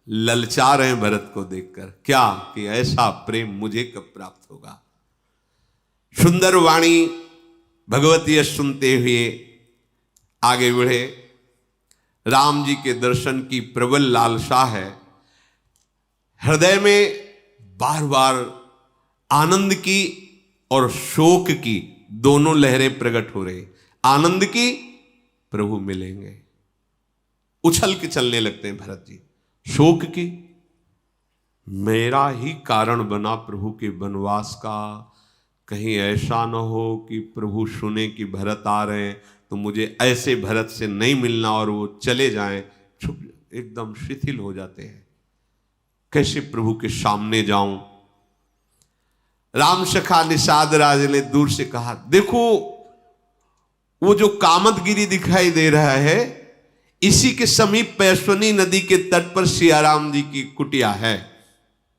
ललचा रहे हैं भरत को देखकर, क्या कि ऐसा प्रेम मुझे कब प्राप्त होगा। सुंदर वाणी भगवती सुनते हुए आगे बढ़े। राम जी के दर्शन की प्रबल लालसा है, हृदय में बार बार आनंद की और शोक की दोनों लहरें प्रकट हो रही। आनंद की, प्रभु मिलेंगे, उछल के चलने लगते हैं भरत जी। शोक की, मेरा ही कारण बना प्रभु के वनवास का, कहीं ऐसा न हो कि प्रभु सुने कि भरत आ रहे हैं तो मुझे ऐसे भरत से नहीं मिलना और वो चले जाएं। छुप, एकदम शिथिल हो जाते हैं, कैसे प्रभु के सामने जाऊं। राम सखा निषाद राज ने दूर से कहा, देखो वो जो कामतगिरी दिखाई दे रहा है, इसी के समीप पैश्वनी नदी के तट पर सियाराम जी की कुटिया है।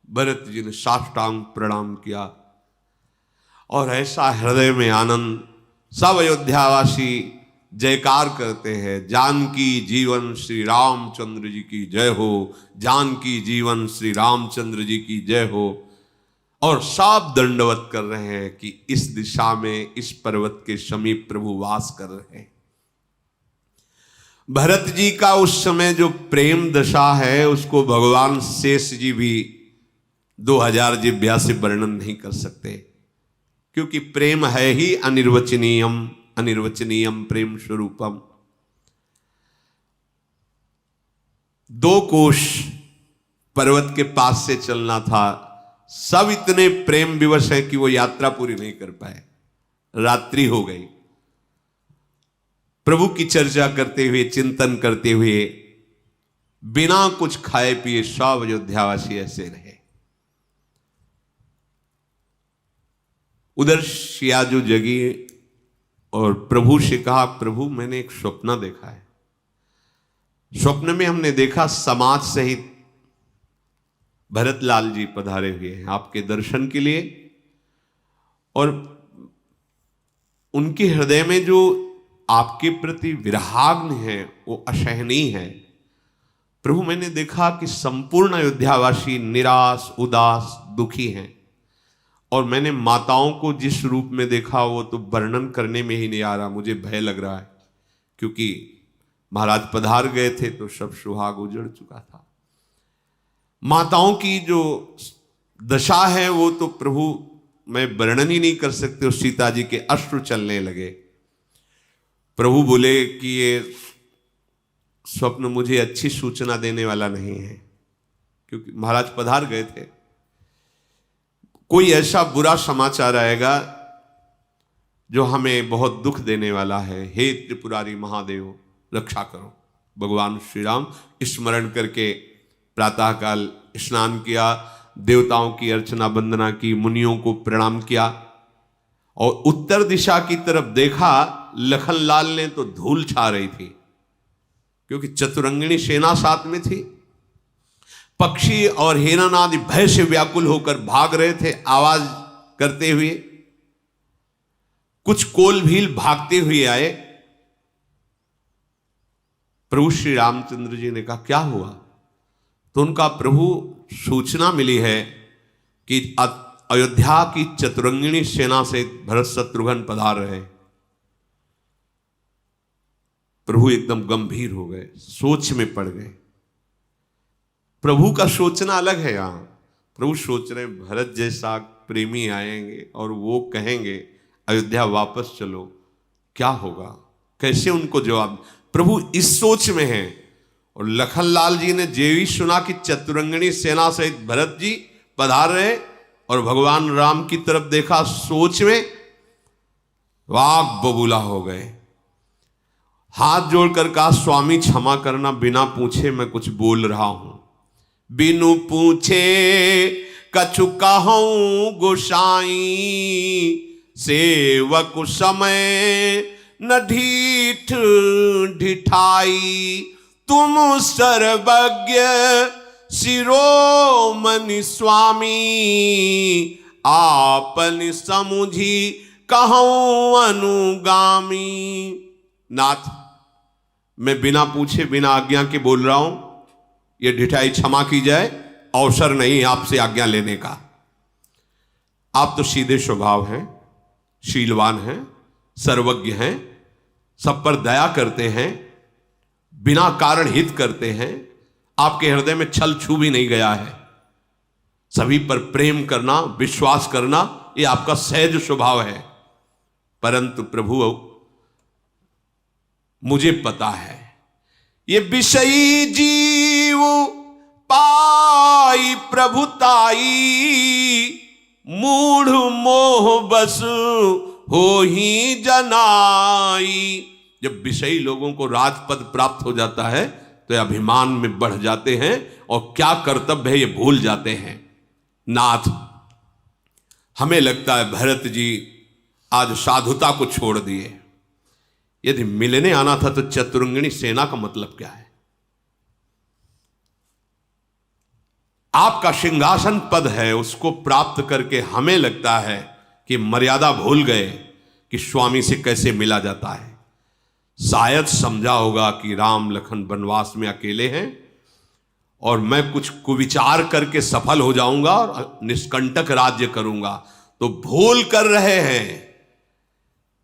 भरत जी ने साष्टांग प्रणाम किया और ऐसा हृदय में आनंद, सब अयोध्यावासी जयकार करते हैं, जानकी जीवन श्री रामचंद्र जी की जय हो, जानकी जीवन श्री रामचंद्र जी की जय हो। और सब दंडवत कर रहे हैं कि इस दिशा में, इस पर्वत के समीप प्रभु वास कर रहे हैं। भरत जी का उस समय जो प्रेम दशा है उसको भगवान शेष जी भी 2000 जिभ्या से वर्णन नहीं कर सकते, क्योंकि प्रेम है ही अनिर्वचनीयम, अनिर्वचनीयम प्रेम स्वरूपम। 2 कोश पर्वत के पास से चलना था, सब इतने प्रेम विवश है कि वो यात्रा पूरी नहीं कर पाए। रात्रि हो गई। प्रभु की चर्चा करते हुए, चिंतन करते हुए, बिना कुछ खाए पिए सब अयोध्यावासी ऐसे रहे। उधर सियाजू जगी और प्रभु से कहा, प्रभु मैंने एक स्वप्न देखा है। स्वप्न में हमने देखा समाज सहित भरतलाल जी पधारे हुए हैं आपके दर्शन के लिए, और उनके हृदय में जो आपके प्रति विरहाग्नि है वो असहनीय है। प्रभु मैंने देखा कि संपूर्ण अयोध्यावासी निराश, उदास, दुखी हैं, और मैंने माताओं को जिस रूप में देखा वो तो वर्णन करने में ही नहीं आ रहा, मुझे भय लग रहा है। क्योंकि महाराज पधार गए थे तो सब सुहाग उजड़ चुका था। माताओं की जो दशा है वो तो प्रभु मैं वर्णन ही नहीं कर सकते। उस सीता जी के अश्रु चलने लगे। प्रभु बोले कि ये स्वप्न मुझे अच्छी सूचना देने वाला नहीं है, क्योंकि महाराज पधार गए थे। कोई ऐसा बुरा समाचार आएगा जो हमें बहुत दुख देने वाला है। हे त्रिपुरारी महादेव रक्षा करो। भगवान श्री राम स्मरण करके प्रातःकाल स्नान किया, देवताओं की अर्चना वंदना की, मुनियों को प्रणाम किया और उत्तर दिशा की तरफ देखा। लखनलाल ने तो धूल छा रही थी, क्योंकि चतुरंगिणी सेना साथ में थी। पक्षी और हिरण आदि भय से व्याकुल होकर भाग रहे थे आवाज करते हुए। कुछ कोल भील भागते हुए आए। प्रभु श्री रामचंद्र जी ने कहा क्या हुआ? तो उनका प्रभु सूचना मिली है कि अयोध्या की चतुरंगिणी सेना से भरत शत्रुघ्न पधार रहे। प्रभु एकदम गंभीर हो गए, सोच में पड़ गए। प्रभु का सोचना अलग है। यहां प्रभु सोच रहे भरत जैसा प्रेमी आएंगे और वो कहेंगे अयोध्या वापस चलो, क्या होगा, कैसे उनको जवाब। प्रभु इस सोच में हैं। और लखनलाल जी ने जेवी सुना कि चतुरंगिणी सेना सहित भरत जी पधार रहे और भगवान राम की तरफ देखा, सोच में वाक बबूला हो गए। हाथ जोड़कर कहा स्वामी क्षमा करना, बिना पूछे मैं कुछ बोल रहा हूं। बिनु पूछे कछु कहूं गोसाई, सेवक समय न ढीठ ढिठाई। तुम सर्वज्ञ शिरोमणि स्वामी, आपन समुझी कहूं अनुगामी। नाथ मैं बिना पूछे बिना आज्ञा के बोल रहा हूं, ये ढिठाई क्षमा की जाए, अवसर नहीं आपसे आज्ञा लेने का। आप तो सीधे स्वभाव हैं, शीलवान हैं, सर्वज्ञ हैं, सब पर दया करते हैं, बिना कारण हित करते हैं। आपके हृदय में छल छू भी नहीं गया है। सभी पर प्रेम करना, विश्वास करना, ये आपका सहज स्वभाव है। परंतु प्रभु मुझे पता है ये विषयी जीव पाई प्रभुताई, मूढ़ मोह बस हो ही जनाई। जब विषयी लोगों को राजपद प्राप्त हो जाता है तो अभिमान में बढ़ जाते हैं और क्या कर्तव्य है ये भूल जाते हैं। नाथ हमें लगता है भरत जी आज साधुता को छोड़ दिए। यदि मिलने आना था तो चतुरंगिणी सेना का मतलब क्या है? आपका सिंहासन पद है, उसको प्राप्त करके हमें लगता है कि मर्यादा भूल गए कि स्वामी से कैसे मिला जाता है। शायद समझा होगा कि राम लखन वनवास में अकेले हैं और मैं कुछ कुविचार करके सफल हो जाऊंगा और निष्कंटक राज्य करूंगा, तो भूल कर रहे हैं।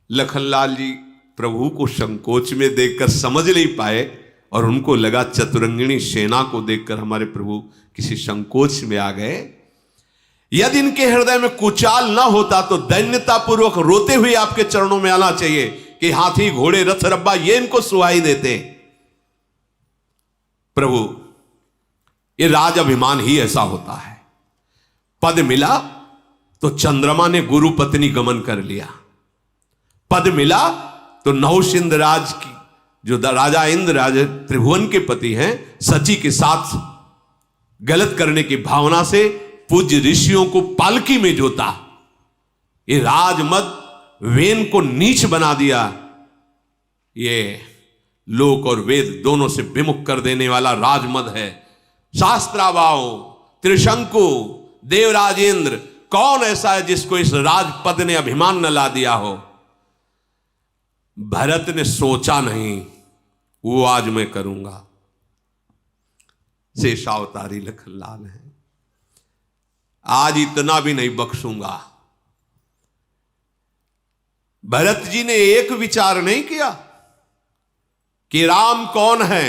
लखनलाल जी प्रभु को संकोच में देखकर समझ नहीं पाए और उनको लगा चतुरंगिणी सेना को देखकर हमारे प्रभु किसी संकोच में आ गए। यदि इनके हृदय में कुचाल न होता तो दैन्यता पूर्वक रोते हुए आपके चरणों में आना चाहिए कि हाथी घोड़े रथ रब्बा ये इनको सुहाई देते। प्रभु ये राज अभिमान ही ऐसा होता है। पद मिला तो चंद्रमा ने गुरु पत्नी गमन कर लिया। पद मिला तो नहुष राज की जो राजा इंद्र राज त्रिभुवन के पति हैं, सची के साथ गलत करने की भावना से पूज्य ऋषियों को पालकी में जोता। ये राजमद वेन को नीच बना दिया। ये लोक और वेद दोनों से विमुख कर देने वाला राजमद है। शास्त्राभाव त्रिशंकु देवराजेंद्र कौन ऐसा है जिसको इस राजपद ने अभिमान न ला दिया हो? भरत ने सोचा नहीं, वो आज मैं करूंगा। शेषावतारी लखनलाल है, आज इतना भी नहीं बख्शूंगा। भरत जी ने एक विचार नहीं किया, कि राम कौन है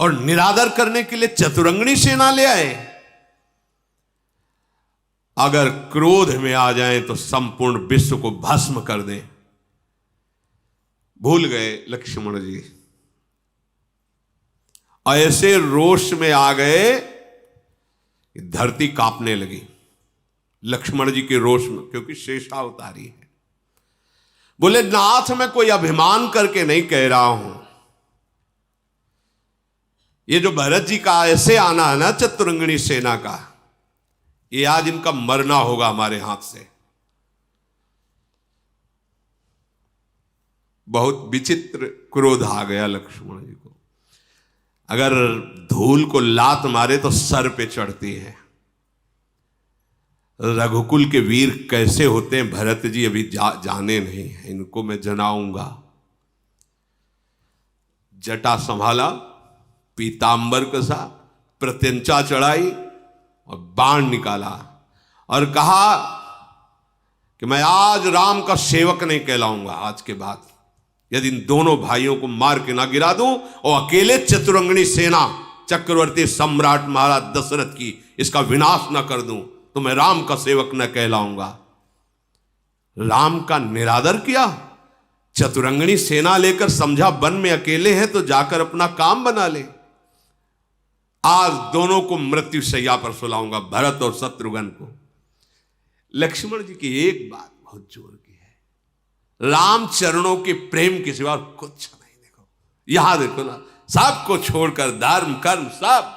और निरादर करने के लिए चतुरंगनी सेना ले आए। अगर क्रोध में आ जाएं तो संपूर्ण विश्व को भस्म कर दें। भूल गए लक्ष्मण जी, ऐसे रोष में आ गए धरती कांपने लगी लक्ष्मण जी के रोष में, क्योंकि शेषावतारी है। बोले नाथ मैं कोई अभिमान करके नहीं कह रहा हूं, ये जो भरत जी का ऐसे आना है ना चतुरंगनी सेना का, ये आज इनका मरना होगा हमारे हाथ से। बहुत विचित्र क्रोध आ गया लक्ष्मण जी को। अगर धूल को लात मारे तो सर पे चढ़ती है। रघुकुल के वीर कैसे होते हैं भरत जी अभी जाने नहीं है, इनको मैं जनाऊंगा। जटा संभाला, पीतांबर कसा, प्रत्यंचा चढ़ाई और बाण निकाला और कहा कि मैं आज राम का सेवक नहीं कहलाऊंगा। आज के बाद यदि इन दोनों भाइयों को मार के ना गिरा दूं और अकेले चतुरंगनी सेना चक्रवर्ती सम्राट महाराज दशरथ की इसका विनाश ना कर दूं तो मैं राम का सेवक न कहलाऊंगा। राम का निरादर किया, चतुरंगनी सेना लेकर समझा वन में अकेले हैं तो जाकर अपना काम बना ले। आज दोनों को मृत्यु शैया पर सुलाऊंगा, भरत और शत्रुघ्न को। लक्ष्मण जी की एक बात बहुत जोर की है, राम चरणों के प्रेम के सिवा कुछ नहीं। देखो यहां देखो ना, सबको छोड़कर धर्म कर्म सब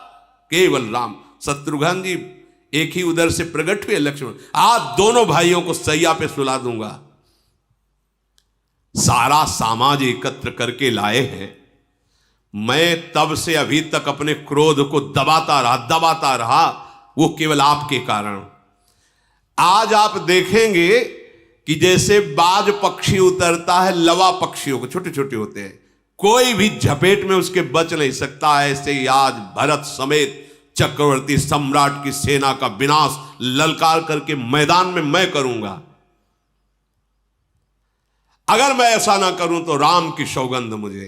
केवल राम। शत्रुघ्न जी एक ही उधर से प्रकट हुए लक्ष्मण, आज दोनों भाइयों को सैया पे सुला दूंगा। सारा समाज एकत्र करके लाए हैं। मैं तब से अभी तक अपने क्रोध को दबाता रहा, वो केवल आपके कारण। आज आप देखेंगे कि जैसे बाज पक्षी उतरता है, लवा पक्षियों को छोटे छोटे होते हैं, कोई भी झपेट में उसके बच नहीं सकता। ऐसे ही आज भरत समेत चक्रवर्ती सम्राट की सेना का विनाश ललकार करके मैदान में मैं करूंगा। अगर मैं ऐसा ना करूं तो राम की सौगंध मुझे।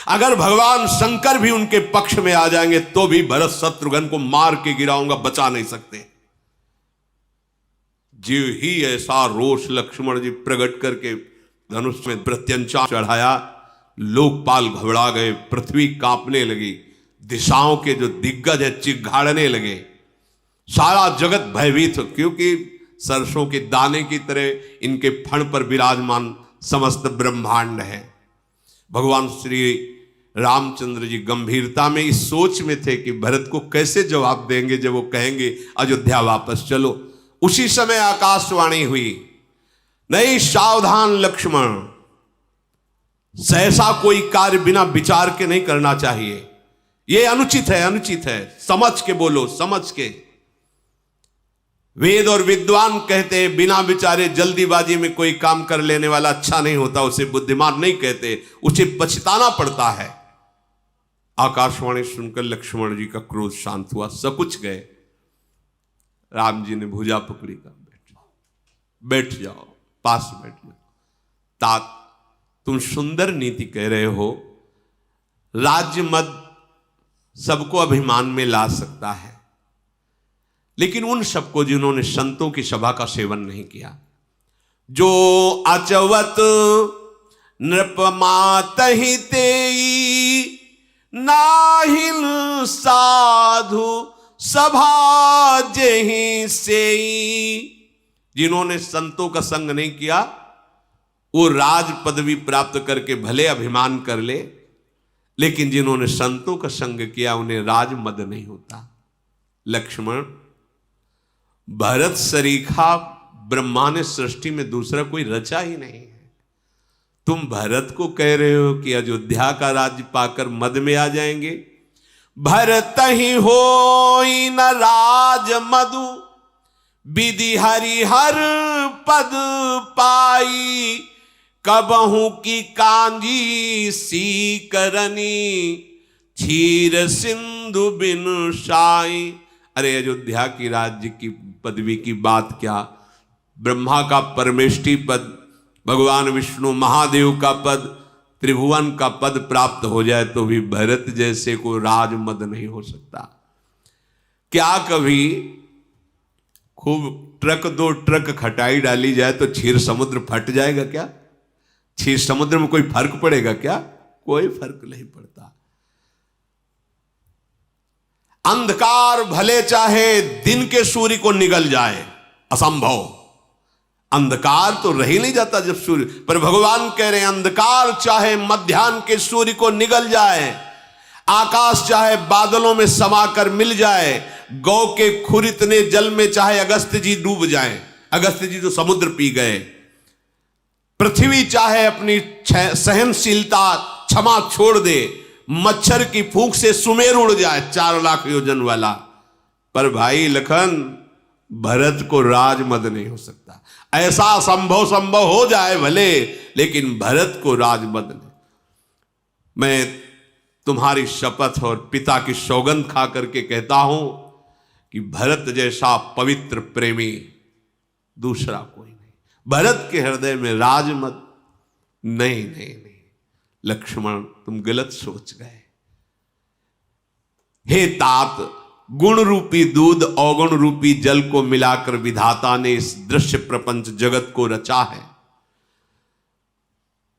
अगर भगवान शंकर भी उनके पक्ष में आ जाएंगे तो भी भरत शत्रुघ्न को मार के गिराऊंगा, बचा नहीं सकते। जीव ही ऐसा रोष लक्ष्मण जी प्रकट करके धनुष में प्रत्यंचा चढ़ाया, लोकपाल घबरा गए, पृथ्वी कांपने लगी, दिशाओं के जो दिग्गज है चिघाड़ने लगे, सारा जगत भयभीत, क्योंकि सरसों के दाने की तरह इनके फण पर विराजमान समस्त ब्रह्मांड है। भगवान श्री रामचंद्र जी गंभीरता में इस सोच में थे कि भरत को कैसे जवाब देंगे जब वो कहेंगे अयोध्या वापस चलो। उसी समय आकाशवाणी हुई, नहीं सावधान लक्ष्मण, सहसा कोई कार्य बिना विचार के नहीं करना चाहिए, ये अनुचित है, अनुचित है, समझ के बोलो, समझ के। वेद और विद्वान कहते हैं बिना विचारे जल्दीबाजी में कोई काम कर लेने वाला अच्छा नहीं होता, उसे बुद्धिमान नहीं कहते, उसे पछताना पड़ता है। आकाशवाणी सुनकर लक्ष्मण जी का क्रोध शांत हुआ, सकुच गए। राम जी ने भुजा पकड़ी, का बैठ जाओ, पास बैठ जाओ। तात तुम सुंदर नीति कह रहे हो, राज्य मद सबको अभिमान में ला सकता है, लेकिन उन सबको जिन्होंने संतों की सभा का सेवन नहीं किया, जो अचवत नृपमातहि तेई नाहिल साधु सभा जेहि सेई। जिन्होंने संतों का संग नहीं किया वो राज पदवी प्राप्त करके भले अभिमान कर ले, लेकिन जिन्होंने संतों का संग किया उन्हें राज मद नहीं होता। लक्ष्मण, भरत सरीखा ब्रह्मा ने सृष्टि में दूसरा कोई रचा ही नहीं है। तुम भरत को कह रहे हो कि अयोध्या का राज्य पाकर मद में आ जाएंगे। भरत ही होई न राज मधु, विधि हरिहर पद पाई, कबहू की कांजी सी करनी, क्षीर सिंधु बिन साई। अरे अयोध्या की राज्य की पदवी की बात क्या, ब्रह्मा का परमेष्ठी पद भगवान विष्णु महादेव का पद, त्रिभुवन का पद प्राप्त हो जाए तो भी भरत जैसे को राजमद नहीं हो सकता। क्या कभी खूब ट्रक 2 ट्रक खटाई डाली जाए तो क्षीर समुद्र फट जाएगा क्या? क्षीर समुद्र में कोई फर्क पड़ेगा क्या? कोई फर्क नहीं पड़ता। अंधकार भले चाहे दिन के सूर्य को निगल जाए, असंभव। अंधकार तो रह ही नहीं जाता जब सूर्य, पर भगवान कह रहे हैं अंधकार चाहे मध्याह्न के सूर्य को निगल जाए, आकाश चाहे बादलों में समाकर मिल जाए, गौ के खुर इतने जल में चाहे अगस्त्य जी डूब जाएं, अगस्त्य जी तो समुद्र पी गए, पृथ्वी चाहे अपनी सहनशीलता क्षमा छोड़ दे, मच्छर की फूंक से सुमेर उड़ जाए 4 लाख योजन वाला, पर भाई लखन भरत को राजमद नहीं हो सकता। ऐसा संभव हो जाए भले, लेकिन भरत को राजमद नहीं। मैं तुम्हारी शपथ और पिता की सौगंध खा करके कहता हूं कि भरत जैसा पवित्र प्रेमी दूसरा कोई नहीं। भरत के हृदय में राजमद नहीं नहीं नहीं। लक्ष्मण तुम गलत सोच गए। हे तात, गुण रूपी दूध अवगुण रूपी जल को मिलाकर विधाता ने इस दृश्य प्रपंच जगत को रचा है।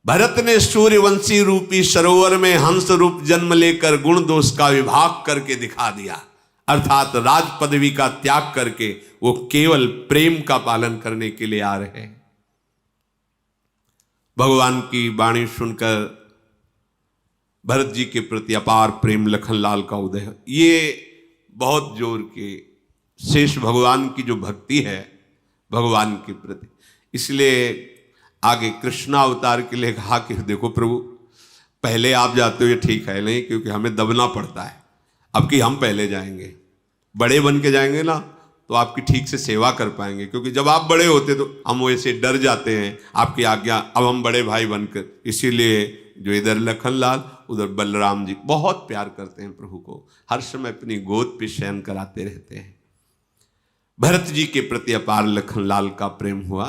भरत ने सूर्यवंशी रूपी सरोवर में हंस रूप जन्म लेकर गुण दोष का विभाग करके दिखा दिया, अर्थात राज पदवी का त्याग करके वो केवल प्रेम का पालन करने के लिए आ रहे हैं। भगवान की वाणी सुनकर भरत जी के प्रति अपार प्रेम लखनलाल का उदय। ये बहुत जोर के शेष भगवान की जो भक्ति है भगवान के प्रति, इसलिए आगे कृष्णावतार के लिए कहा कि देखो प्रभु, पहले आप जाते हो ये ठीक है नहीं, क्योंकि हमें दबना पड़ता है, अब कि हम पहले जाएंगे, बड़े बन के जाएंगे ना तो आपकी ठीक से सेवा कर पाएंगे, क्योंकि जब आप बड़े होते तो हम वैसे डर जाते हैं आपकी आज्ञा, अब हम बड़े भाई बनकर। इसीलिए जो इधर लखनलाल उधर बलराम जी बहुत प्यार करते हैं प्रभु को, हर समय अपनी गोद पे शयन कराते रहते हैं। भरत जी के प्रति अपार लखनलाल का प्रेम हुआ।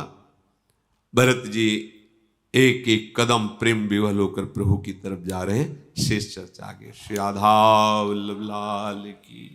भरत जी एक एक कदम प्रेम विवल होकर प्रभु की तरफ जा रहे हैं। शेष चर्चा आगे। श्री राधा वल्लभ लाल की।